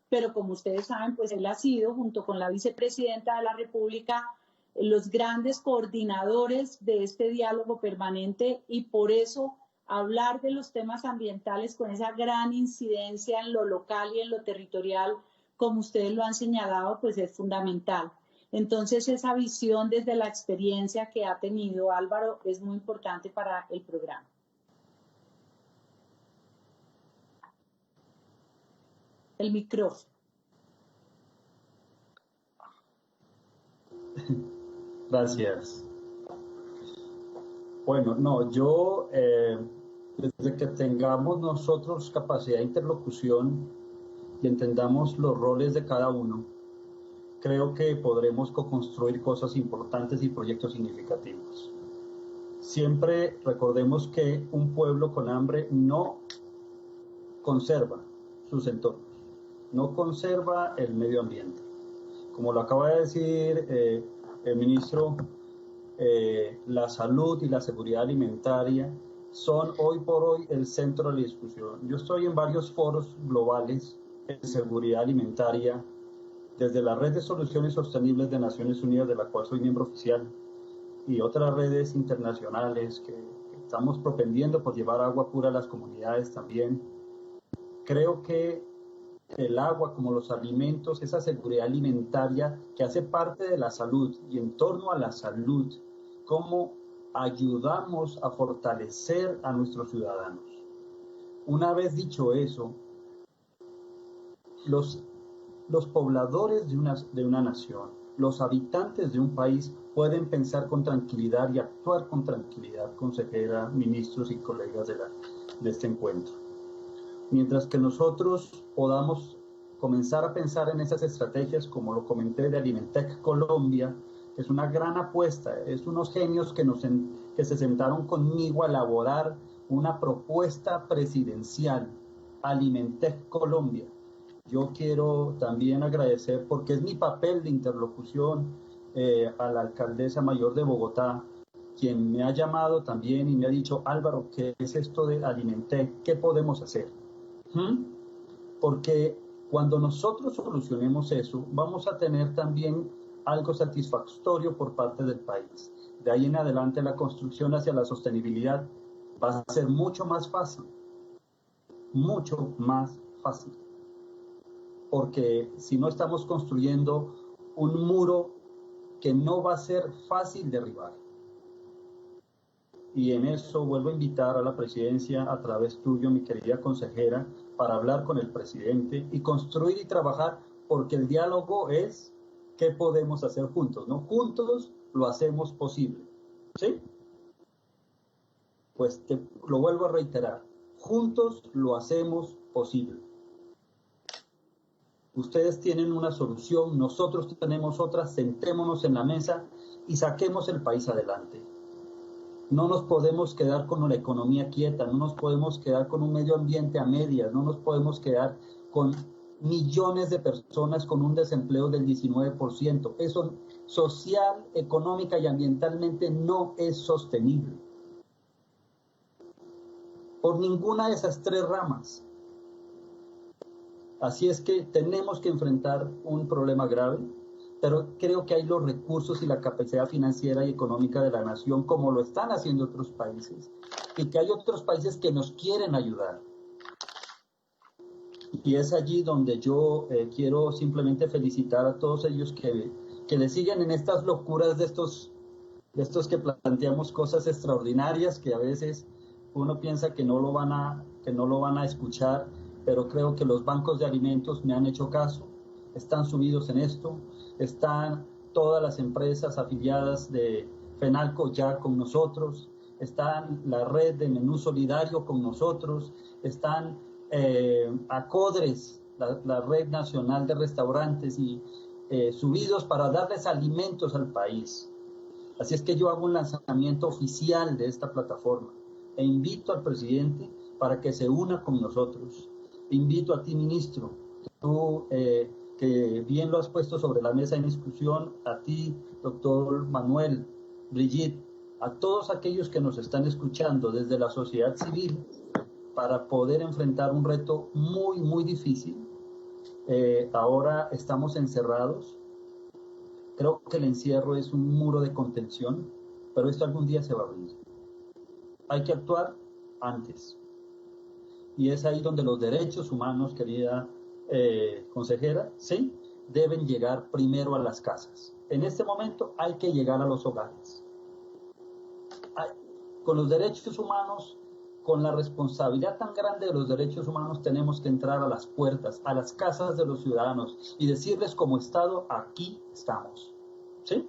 pero como ustedes saben, pues él ha sido, junto con la vicepresidenta de la República, los grandes coordinadores de este diálogo permanente, y por eso hablar de los temas ambientales con esa gran incidencia en lo local y en lo territorial, como ustedes lo han señalado, pues es fundamental. Entonces, esa visión desde la experiencia que ha tenido Álvaro es muy importante para el programa. el micrófono. Gracias. Bueno, no, yo, desde que tengamos nosotros capacidad de interlocución y entendamos los roles de cada uno, creo que podremos co-construir cosas importantes y proyectos significativos. Siempre recordemos que un pueblo con hambre no conserva sus entornos, no conserva el medio ambiente. Como lo acaba de decir el ministro, la salud y la seguridad alimentaria son hoy por hoy el centro de la discusión. Yo estoy en varios foros globales de seguridad alimentaria, desde la Red de Soluciones Sostenibles de Naciones Unidas, de la cual soy miembro oficial, y otras redes internacionales que estamos propendiendo por llevar agua pura a las comunidades también. Creo que el agua, como los alimentos, esa seguridad alimentaria que hace parte de la salud, y en torno a la salud, cómo ayudamos a fortalecer a nuestros ciudadanos. Una vez dicho eso, los pobladores de una nación, los habitantes de un país pueden pensar con tranquilidad y actuar con tranquilidad, consejera, ministros y colegas de este encuentro. Mientras que nosotros podamos comenzar a pensar en esas estrategias, como lo comenté, de Alimentec Colombia, que es una gran apuesta, es unos genios que se sentaron conmigo a elaborar una propuesta presidencial, Alimentec Colombia. Yo quiero también agradecer, porque es mi papel de interlocución, a la alcaldesa mayor de Bogotá, quien me ha llamado también y me ha dicho: Álvaro, ¿qué es esto de Alimentec? ¿Qué podemos hacer? Porque cuando nosotros solucionemos eso, vamos a tener también algo satisfactorio por parte del país. De ahí en adelante, la construcción hacia la sostenibilidad va a ser mucho más fácil, mucho más fácil. Porque si no, estamos construyendo un muro que no va a ser fácil derribar. Y en eso vuelvo a invitar a la presidencia, a través tuyo, mi querida consejera, para hablar con el presidente y construir y trabajar, porque el diálogo es qué podemos hacer juntos, ¿no? Juntos lo hacemos posible, ¿sí? Pues lo vuelvo a reiterar, juntos lo hacemos posible. Ustedes tienen una solución, nosotros tenemos otra, sentémonos en la mesa y saquemos el país adelante. No nos podemos quedar con una economía quieta, no nos podemos quedar con un medio ambiente a medias, no nos podemos quedar con millones de personas con un desempleo del 19%. Eso social, económica y ambientalmente no es sostenible. Por ninguna de esas tres ramas. Así es que tenemos que enfrentar un problema grave, pero creo que hay los recursos y la capacidad financiera y económica de la nación, como lo están haciendo otros países, y que hay otros países que nos quieren ayudar. Y es allí donde yo quiero simplemente felicitar a todos ellos que le siguen en estas locuras de estos que planteamos cosas extraordinarias, que a veces uno piensa que no lo van a escuchar, pero creo que los bancos de alimentos me han hecho caso, están subidos en esto, están todas las empresas afiliadas de FENALCO ya con nosotros, están la red de menú solidario con nosotros, están ACODRES, la red nacional de restaurantes, y subidos para darles alimentos al país. Así es que yo hago un lanzamiento oficial de esta plataforma e invito al presidente para que se una con nosotros. Invito a ti, ministro, tú que bien lo has puesto sobre la mesa en discusión, a ti, doctor Manuel, Brigitte, a todos aquellos que nos están escuchando desde la sociedad civil, para poder enfrentar un reto muy, muy difícil. Ahora estamos encerrados. Creo que el encierro es un muro de contención, pero esto algún día se va a abrir. Hay que actuar antes. Y es ahí donde los derechos humanos, querida consejera, sí, deben llegar primero a las casas. En este momento hay que llegar a los hogares. Con los derechos humanos con la responsabilidad tan grande de los derechos humanos, tenemos que entrar a las puertas, a las casas de los ciudadanos y decirles como Estado, aquí estamos. ¿Sí?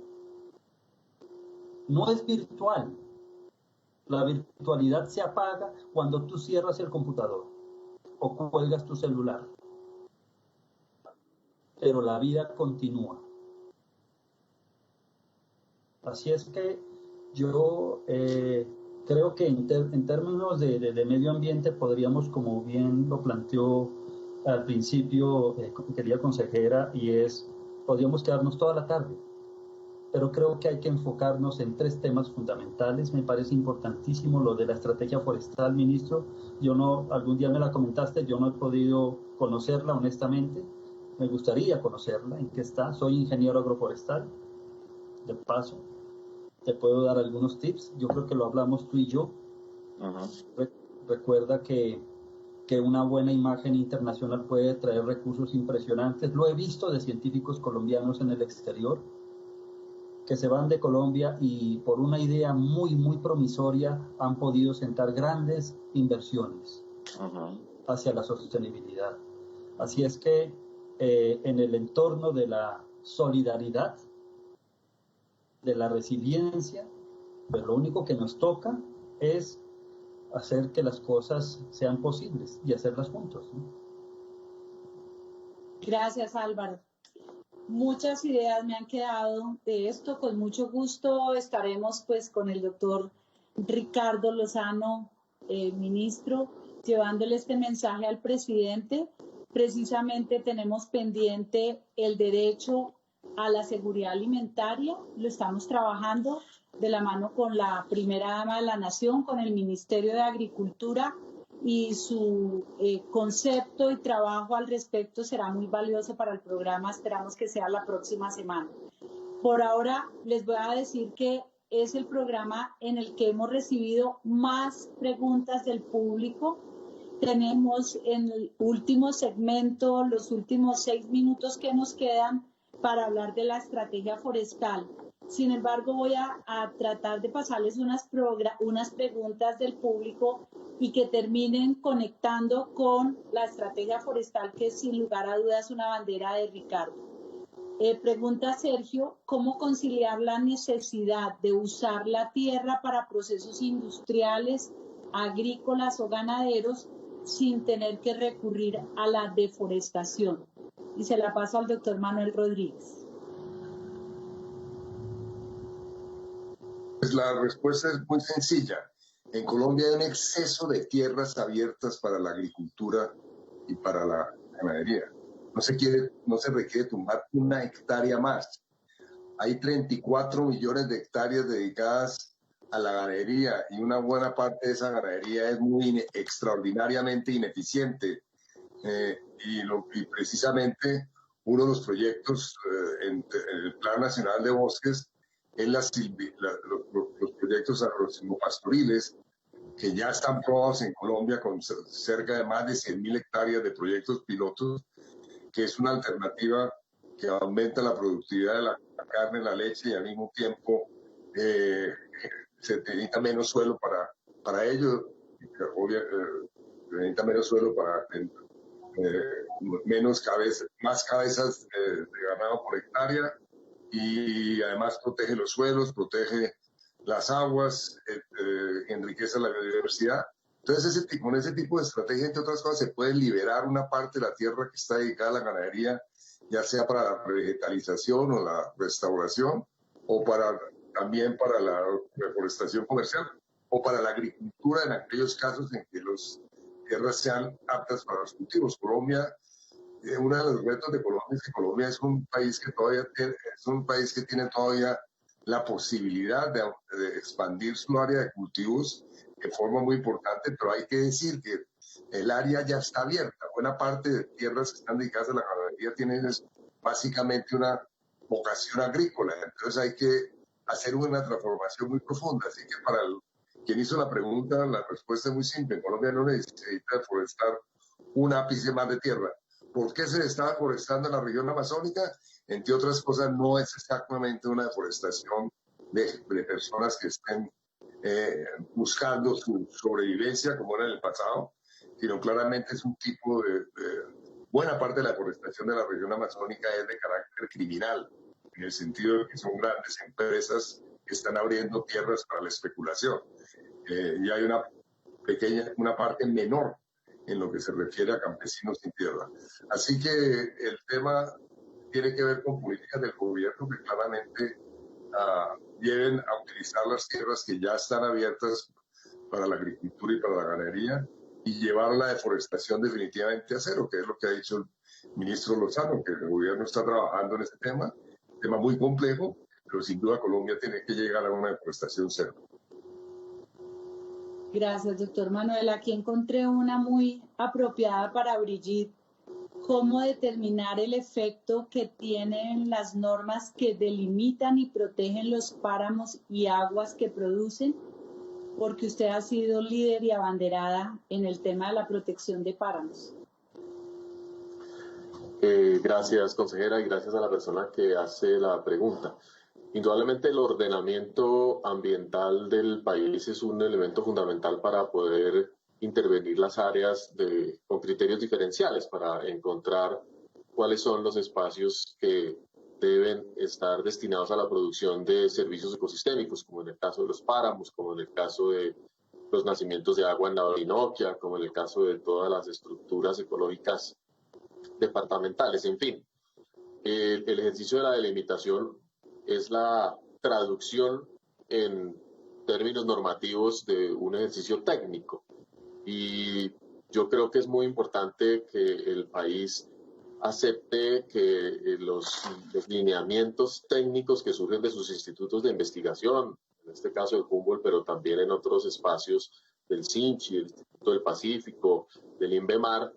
No es virtual. La virtualidad se apaga cuando tú cierras el computador o cuelgas tu celular. Pero la vida continúa. Así es que yo creo que en términos de medio ambiente podríamos, como bien lo planteó al principio, querida consejera, podríamos quedarnos toda la tarde, pero creo que hay que enfocarnos en 3 temas fundamentales. Me parece importantísimo lo de la estrategia forestal, ministro. Algún día me la comentaste, yo no he podido conocerla honestamente. Me gustaría conocerla, en qué está. Soy ingeniero agroforestal, de paso. Te puedo dar algunos tips. Yo creo que lo hablamos tú y yo. Recuerda que una buena imagen internacional puede traer recursos impresionantes. Lo he visto de científicos colombianos en el exterior que se van de Colombia y por una idea muy, muy promisoria han podido sentar grandes inversiones hacia la sostenibilidad. Así es que en el entorno de la solidaridad, de la resiliencia, pues lo único que nos toca es hacer que las cosas sean posibles y hacerlas juntos, ¿no? Gracias, Álvaro. Muchas ideas me han quedado de esto. Con mucho gusto estaremos pues con el doctor Ricardo Lozano, ministro, llevándole este mensaje al presidente. Precisamente tenemos pendiente el derecho a la seguridad alimentaria. Lo estamos trabajando de la mano con la primera dama de la nación, con el Ministerio de Agricultura, y su concepto y trabajo al respecto será muy valioso para el programa. Esperamos que sea la próxima semana. Por ahora les voy a decir que es el programa en el que hemos recibido más preguntas del público. Tenemos en el último segmento, los últimos 6 minutos que nos quedan para hablar de la estrategia forestal. Sin embargo, voy a tratar de pasarles unas preguntas del público y que terminen conectando con la estrategia forestal, que sin lugar a dudas es una bandera de Ricardo. Pregunta Sergio, ¿cómo conciliar la necesidad de usar la tierra para procesos industriales, agrícolas o ganaderos sin tener que recurrir a la deforestación? Y se la paso al doctor Manuel Rodríguez. Pues la respuesta es muy sencilla. En Colombia hay un exceso de tierras abiertas para la agricultura y para la ganadería. No se requiere tumbar una hectárea más. Hay 34 millones de hectáreas dedicadas a la ganadería y una buena parte de esa ganadería es extraordinariamente ineficiente. Y precisamente uno de los proyectos en el Plan Nacional de Bosques es los proyectos agrosilvopastoriles, que ya están probados en Colombia con cerca de más de 100.000 hectáreas de proyectos pilotos, que es una alternativa que aumenta la productividad de la carne, la leche, y al mismo tiempo se necesita menos suelo para ello, se necesita menos suelo para más cabezas de ganado por hectárea, y además protege los suelos, protege las aguas, enriquece la biodiversidad. Entonces, con ese tipo de estrategia, entre otras cosas, se puede liberar una parte de la tierra que está dedicada a la ganadería, ya sea para la revegetalización o la restauración, o también para la reforestación comercial, o para la agricultura en aquellos casos en que las tierras sean aptas para los cultivos. Colombia, uno de los retos de Colombia es que Colombia es un país que tiene todavía la posibilidad de expandir su área de cultivos de forma muy importante, pero hay que decir que el área ya está abierta. Buena parte de tierras que están dedicadas a la ganadería tienen básicamente una vocación agrícola, entonces hay que hacer una transformación muy profunda. Así que para quien hizo la pregunta, la respuesta es muy simple. En Colombia no necesita deforestar un ápice más de tierra. ¿Por qué se está deforestando en la región amazónica? Entre otras cosas, no es exactamente una deforestación de personas que estén buscando su sobrevivencia como era en el pasado, sino claramente es un tipo de buena parte de la deforestación de la región amazónica es de carácter criminal, en el sentido de que son grandes empresas que están abriendo tierras para la especulación. Y hay una parte menor en lo que se refiere a campesinos sin tierra. Así que el tema tiene que ver con políticas del gobierno que claramente lleven a utilizar las tierras que ya están abiertas para la agricultura y para la ganadería y llevar la deforestación definitivamente a cero, que es lo que ha dicho el ministro Lozano, que el gobierno está trabajando en este tema muy complejo, pero sin duda Colombia tiene que llegar a una deforestación cero. Gracias, doctor Manuel. Aquí encontré una muy apropiada para Brigitte. ¿Cómo determinar el efecto que tienen las normas que delimitan y protegen los páramos y aguas que producen? Porque usted ha sido líder y abanderada en el tema de la protección de páramos. Gracias, consejera, y gracias a la persona que hace la pregunta. Indudablemente el ordenamiento ambiental del país es un elemento fundamental para poder intervenir las áreas con criterios diferenciales para encontrar cuáles son los espacios que deben estar destinados a la producción de servicios ecosistémicos, como en el caso de los páramos, como en el caso de los nacimientos de agua en la Orinoquia, como en el caso de todas las estructuras ecológicas departamentales, en fin. El ejercicio de la delimitación es la traducción en términos normativos de un ejercicio técnico. Y yo creo que es muy importante que el país acepte que los lineamientos técnicos que surgen de sus institutos de investigación, en este caso el Humboldt, pero también en otros espacios del CINCHI, el Instituto del Pacífico, del INVEMAR,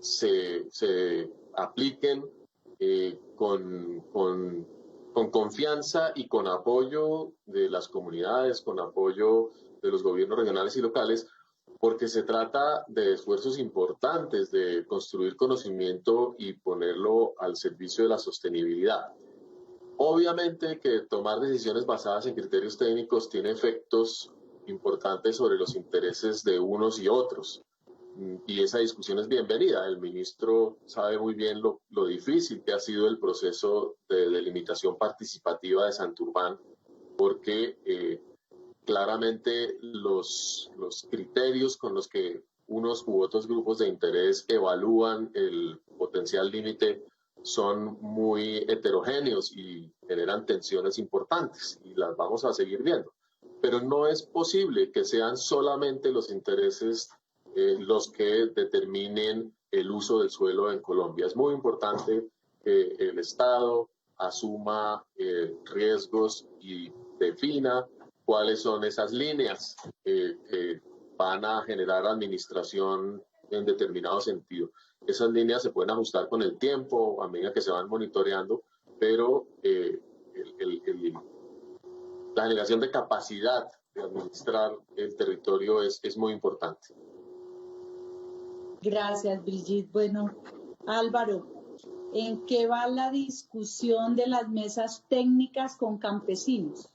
se apliquen con confianza y con apoyo de las comunidades, con apoyo de los gobiernos regionales y locales, porque se trata de esfuerzos importantes de construir conocimiento y ponerlo al servicio de la sostenibilidad. Obviamente que tomar decisiones basadas en criterios técnicos tiene efectos importantes sobre los intereses de unos y otros. Y esa discusión es bienvenida. El ministro sabe muy bien lo difícil que ha sido el proceso de delimitación participativa de Santurbán, porque claramente los criterios con los que unos u otros grupos de interés evalúan el potencial límite son muy heterogéneos y generan tensiones importantes y las vamos a seguir viendo. Pero no es posible que sean solamente los intereses los que determinen el uso del suelo en Colombia. Es muy importante que el Estado asuma riesgos y defina cuáles son esas líneas que van a generar administración en determinado sentido. Esas líneas se pueden ajustar con el tiempo a medida que se van monitoreando, pero la generación de capacidad de administrar el territorio es muy importante. Gracias, Brigitte. Bueno, Álvaro, ¿en qué va la discusión de las mesas técnicas con campesinos?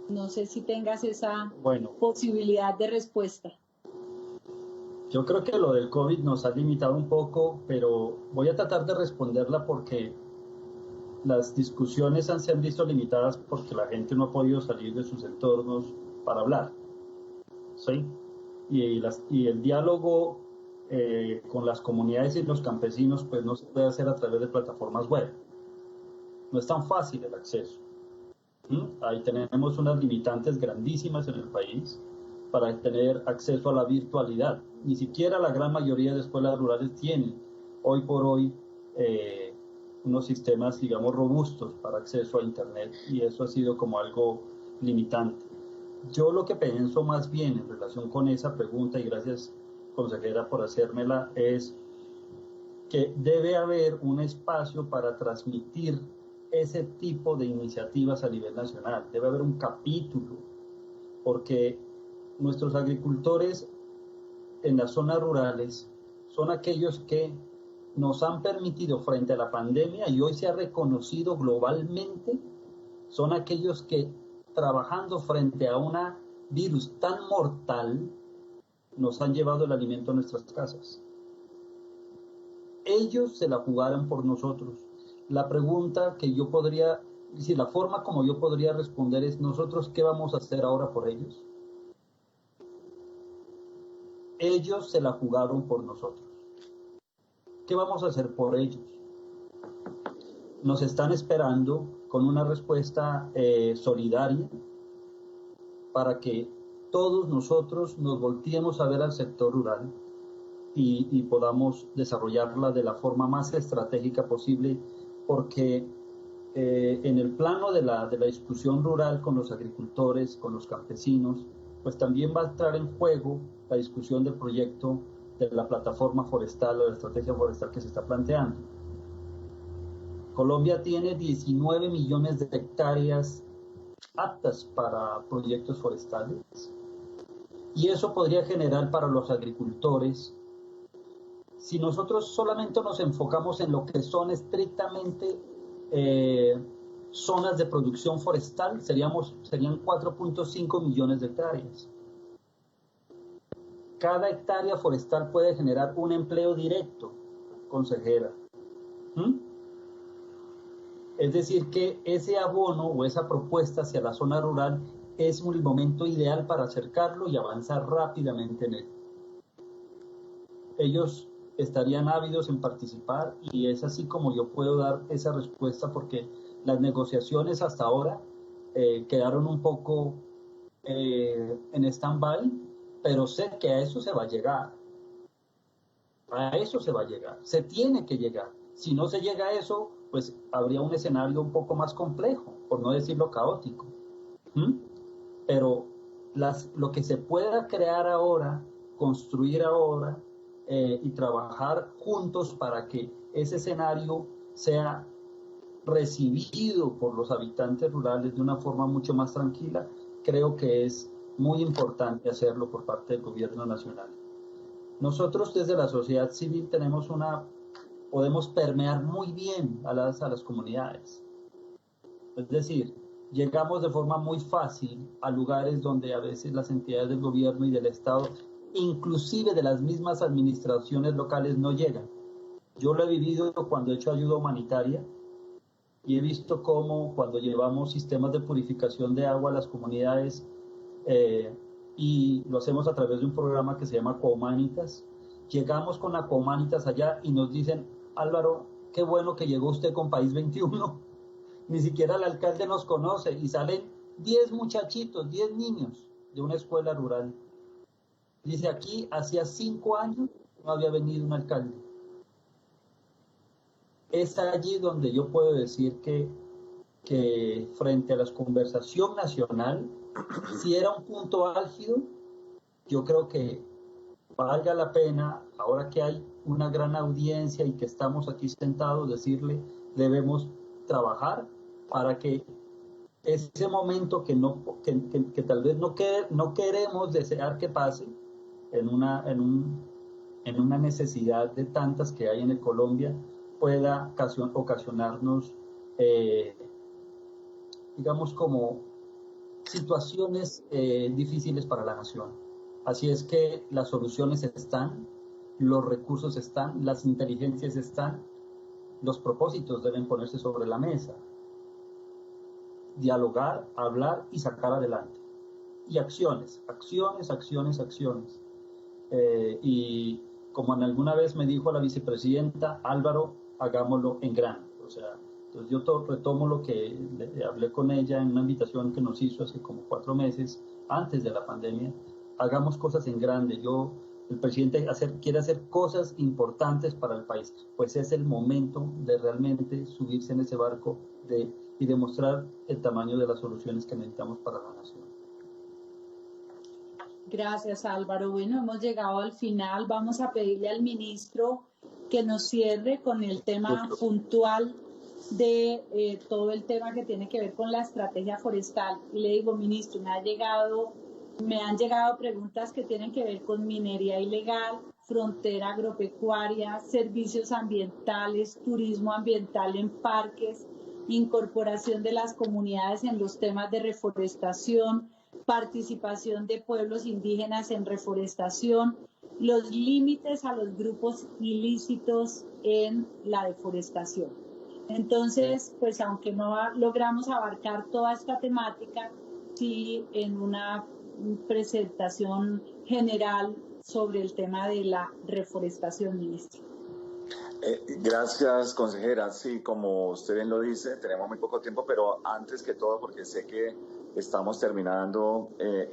No sé si tengas esa posibilidad de respuesta. Yo creo que lo del COVID nos ha limitado un poco, pero voy a tratar de responderla porque las discusiones se han visto limitadas porque la gente no ha podido salir de sus entornos para hablar, ¿sí? Y el diálogo con las comunidades y los campesinos pues no se puede hacer a través de plataformas web. No es tan fácil el acceso. Ahí tenemos unas limitantes grandísimas en el país para tener acceso a la virtualidad. Ni siquiera la gran mayoría de escuelas rurales tienen hoy por hoy unos sistemas, digamos, robustos para acceso a Internet, y eso ha sido como algo limitante. Yo lo que pienso más bien en relación con esa pregunta, y gracias, consejera, por hacérmela, es que debe haber un espacio para transmitir ese tipo de iniciativas a nivel nacional. Debe haber un capítulo, porque nuestros agricultores en las zonas rurales son aquellos que nos han permitido frente a la pandemia, y hoy se ha reconocido globalmente, son aquellos que trabajando frente a una virus tan mortal, nos han llevado el alimento a nuestras casas. Ellos se la jugaron por nosotros. La pregunta que yo podría, si la forma como yo podría responder es, ¿nosotros qué vamos a hacer ahora por ellos? Ellos se la jugaron por nosotros. ¿Qué vamos a hacer por ellos? Nos están esperando con una respuesta solidaria para que todos nosotros nos volteemos a ver al sector rural y podamos desarrollarla de la forma más estratégica posible, porque en el plano de la discusión rural con los agricultores, con los campesinos, pues también va a entrar en juego la discusión del proyecto de la plataforma forestal o de la estrategia forestal que se está planteando. Colombia tiene 19 millones de hectáreas aptas para proyectos forestales, y eso podría generar para los agricultores, si nosotros solamente nos enfocamos en lo que son estrictamente zonas de producción forestal, serían 4.5 millones de hectáreas. Cada hectárea forestal puede generar un empleo directo, consejera. Es decir, que ese abono o esa propuesta hacia la zona rural es el momento ideal para acercarlo y avanzar rápidamente en él. Ellos estarían ávidos en participar, y es así como yo puedo dar esa respuesta, porque las negociaciones hasta ahora quedaron un poco en stand-by, pero sé que a eso se va a llegar. A eso se va a llegar. Se tiene que llegar. Si no se llega a eso, pues habría un escenario un poco más complejo, por no decirlo caótico. Pero lo que se pueda crear ahora, construir ahora, y trabajar juntos para que ese escenario sea recibido por los habitantes rurales de una forma mucho más tranquila, creo que es muy importante hacerlo por parte del gobierno nacional. Nosotros desde la sociedad civil podemos permear muy bien a las comunidades. Es decir, llegamos de forma muy fácil a lugares donde a veces las entidades del gobierno y del Estado, inclusive de las mismas administraciones locales, no llegan. Yo lo he vivido cuando he hecho ayuda humanitaria, y he visto cómo cuando llevamos sistemas de purificación de agua a las comunidades, y lo hacemos a través de un programa que se llama Cohumanitas, llegamos con la Cohumanitas allá y nos dicen: Álvaro, qué bueno que llegó usted con País 21. Ni siquiera el alcalde nos conoce, y salen 10 muchachitos, 10 niños de una escuela rural. Dice, aquí hacía 5 años no había venido un alcalde. Es allí donde yo puedo decir que frente a la conversación nacional, si era un punto álgido, yo creo que valga la pena, ahora que hay una gran audiencia y que estamos aquí sentados, decirle, debemos trabajar para que ese momento que tal vez no queremos desear que pase, en una necesidad de tantas que hay en Colombia, pueda ocasionarnos, digamos, como situaciones difíciles para la nación. Así es que las soluciones están, los recursos están, las inteligencias están, los propósitos deben ponerse sobre la mesa. Dialogar, hablar y sacar adelante. Y acciones. Y como alguna vez me dijo la vicepresidenta, Álvaro, hagámoslo en grande. O sea, entonces yo retomo lo que hablé con ella en una invitación que nos hizo hace como 4 meses, antes de la pandemia. Hagamos cosas en grande. El presidente quiere hacer cosas importantes para el país. Pues es el momento de realmente subirse en ese barco y demostrar el tamaño de las soluciones que necesitamos para la nación. Gracias, Álvaro. Bueno, hemos llegado al final. Vamos a pedirle al ministro que nos cierre con el tema puntual de todo el tema que tiene que ver con la estrategia forestal. Y le digo, ministro, me han llegado preguntas que tienen que ver con minería ilegal, frontera agropecuaria, servicios ambientales, turismo ambiental en parques, incorporación de las comunidades en los temas de reforestación, participación de pueblos indígenas en reforestación, los límites a los grupos ilícitos en la deforestación. Entonces, pues aunque no logramos abarcar toda esta temática, sí en una presentación general sobre el tema de la reforestación, ministro. Gracias, consejera. Sí, como usted bien lo dice, tenemos muy poco tiempo, pero antes que todo, porque sé que estamos terminando,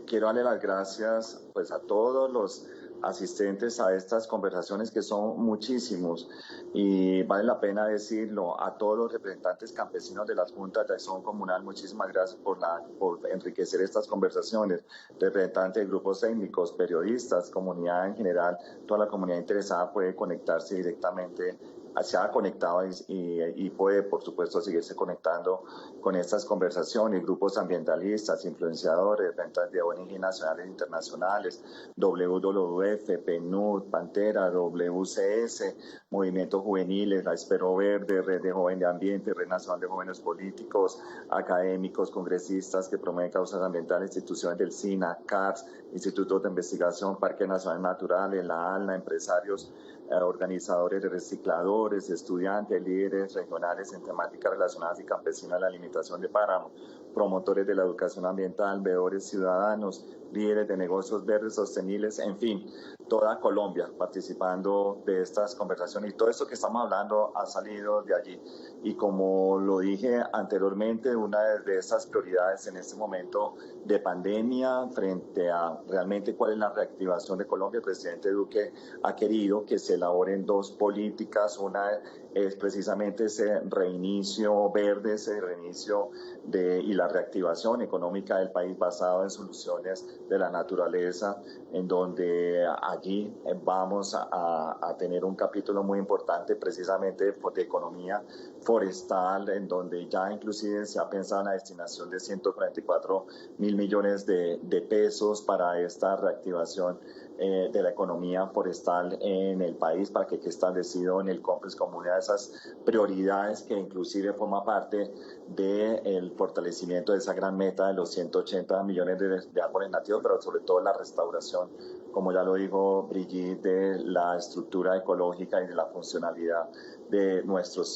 quiero darle las gracias pues, a todos los asistentes a estas conversaciones, que son muchísimos, y vale la pena decirlo, a todos los representantes campesinos de las juntas de acción comunal, muchísimas gracias por enriquecer estas conversaciones, representantes de grupos técnicos, periodistas, comunidad en general, toda la comunidad interesada puede conectarse directamente, se ha conectado y puede, por supuesto, seguirse conectando con estas conversaciones, grupos ambientalistas, influenciadores, representantes de ONG nacionales e internacionales, WWF, PNUD, Pantera, WCS, movimientos juveniles, la Espero Verde, Red de Joven de Ambiente, Red Nacional de Jóvenes Políticos, académicos, congresistas que promueven causas ambientales, instituciones del SINA, CARS, Institutos de Investigación, Parques Nacionales Naturales, la ALNA, empresarios, organizadores de recicladores, estudiantes, líderes regionales en temáticas relacionadas y campesinas a la limitación de páramo, promotores de la educación ambiental, veedores ciudadanos, líderes de negocios verdes sostenibles, en fin, toda Colombia participando de estas conversaciones. Y todo esto que estamos hablando ha salido de allí. Y como lo dije anteriormente, una de estas prioridades en este momento de pandemia, frente a realmente cuál es la reactivación de Colombia, el presidente Duque ha querido que se elaboren dos políticas. Una es precisamente ese reinicio verde, ese reinicio y la reactivación económica del país basado en soluciones de la naturaleza, en donde allí vamos a tener un capítulo muy importante precisamente de economía forestal, en donde ya inclusive se ha pensado en la destinación de 144.000 millones de pesos para esta reactivación de la economía forestal en el país, para que quede establecido en el COMPES como una de esas prioridades que inclusive forma parte del fortalecimiento de esa gran meta de los 180 millones de árboles nativos, pero sobre todo la restauración, como ya lo dijo Brigitte, de la estructura ecológica y de la funcionalidad de nuestros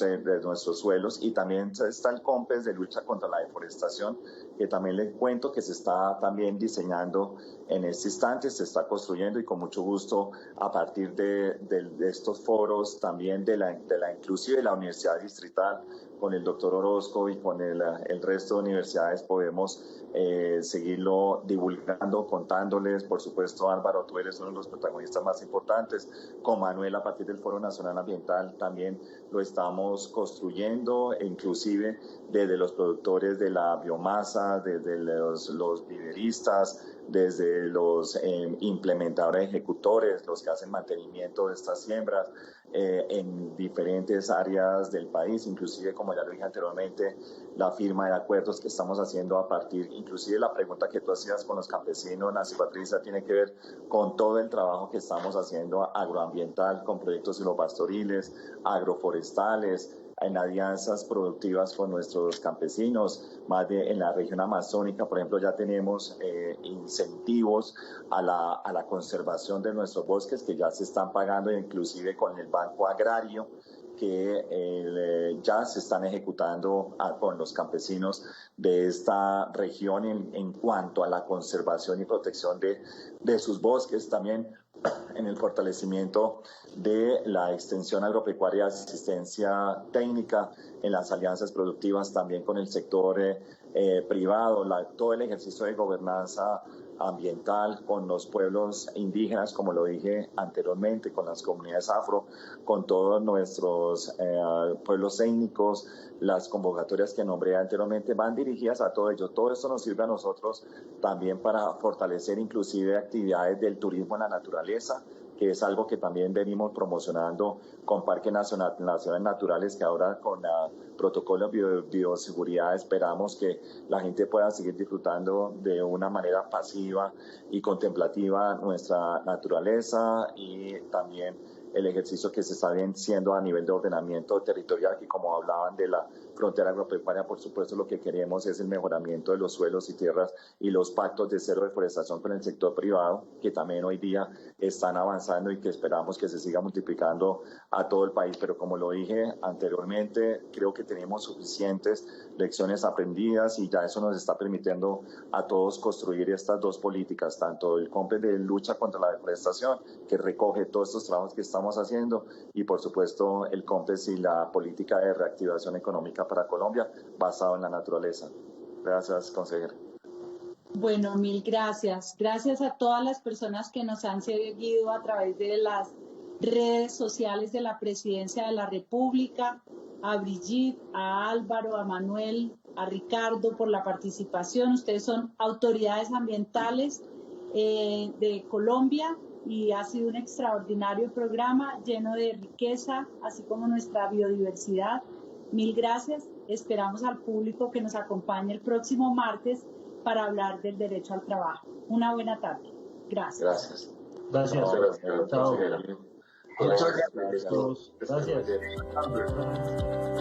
suelos. Y también está el COMPES de lucha contra la deforestación, que también les cuento que se está también diseñando en este instante, se está construyendo, y con mucho gusto a partir de estos foros también inclusive de la Universidad Distrital, con el doctor Orozco y con el resto de universidades podemos seguirlo divulgando, contándoles. Por supuesto, Álvaro, tú eres uno de los protagonistas más importantes. Con Manuel, a partir del Foro Nacional Ambiental, también lo estamos construyendo, e inclusive desde los productores de la biomasa, desde los viveristas, desde los implementadores ejecutores, los que hacen mantenimiento de estas siembras, en diferentes áreas del país, inclusive, como ya lo dije anteriormente, la firma de acuerdos que estamos haciendo a partir, inclusive la pregunta que tú hacías con los campesinos, Nancy Patricia, tiene que ver con todo el trabajo que estamos haciendo agroambiental, con proyectos silvopastoriles, agroforestales, en alianzas productivas con nuestros campesinos, en la región amazónica, por ejemplo, ya tenemos incentivos a la conservación de nuestros bosques que ya se están pagando, inclusive con el Banco Agrario, que ya se están ejecutando con los campesinos de esta región en cuanto a la conservación y protección de sus bosques, también en el fortalecimiento de la extensión agropecuaria, asistencia técnica, en las alianzas productivas también con el sector privado, todo el ejercicio de gobernanza ambiental con los pueblos indígenas, como lo dije anteriormente, con las comunidades afro, con todos nuestros pueblos étnicos. Las convocatorias que nombré anteriormente van dirigidas a todo ello. Todo esto nos sirve a nosotros también para fortalecer inclusive actividades del turismo en la naturaleza, que es algo que también venimos promocionando con Parques Nacionales Naturales, que ahora con el protocolo de bioseguridad esperamos que la gente pueda seguir disfrutando de una manera pasiva y contemplativa nuestra naturaleza, y también el ejercicio que se está haciendo a nivel de ordenamiento territorial, y como hablaban de la frontera agropecuaria, por supuesto lo que queremos es el mejoramiento de los suelos y tierras y los pactos de cero deforestación con el sector privado, que también hoy día están avanzando y que esperamos que se siga multiplicando a todo el país. Pero como lo dije anteriormente, creo que tenemos suficientes lecciones aprendidas y ya eso nos está permitiendo a todos construir estas dos políticas, tanto el COMPES de lucha contra la deforestación, que recoge todos estos trabajos que estamos haciendo, y por supuesto el COMPES y la política de reactivación económica para Colombia basado en la naturaleza. Gracias, consejera. Bueno, mil gracias. Gracias a todas las personas que nos han seguido a través de las redes sociales de la Presidencia de la República, a Brigitte, a Álvaro, a Manuel, a Ricardo por la participación. Ustedes son autoridades ambientales de Colombia y ha sido un extraordinario programa lleno de riqueza, así como nuestra biodiversidad. Mil gracias. Esperamos al público que nos acompañe el próximo martes para hablar del derecho al trabajo. Una buena tarde. Gracias. Gracias. Gracias. Chao. Muchas gracias. Gracias.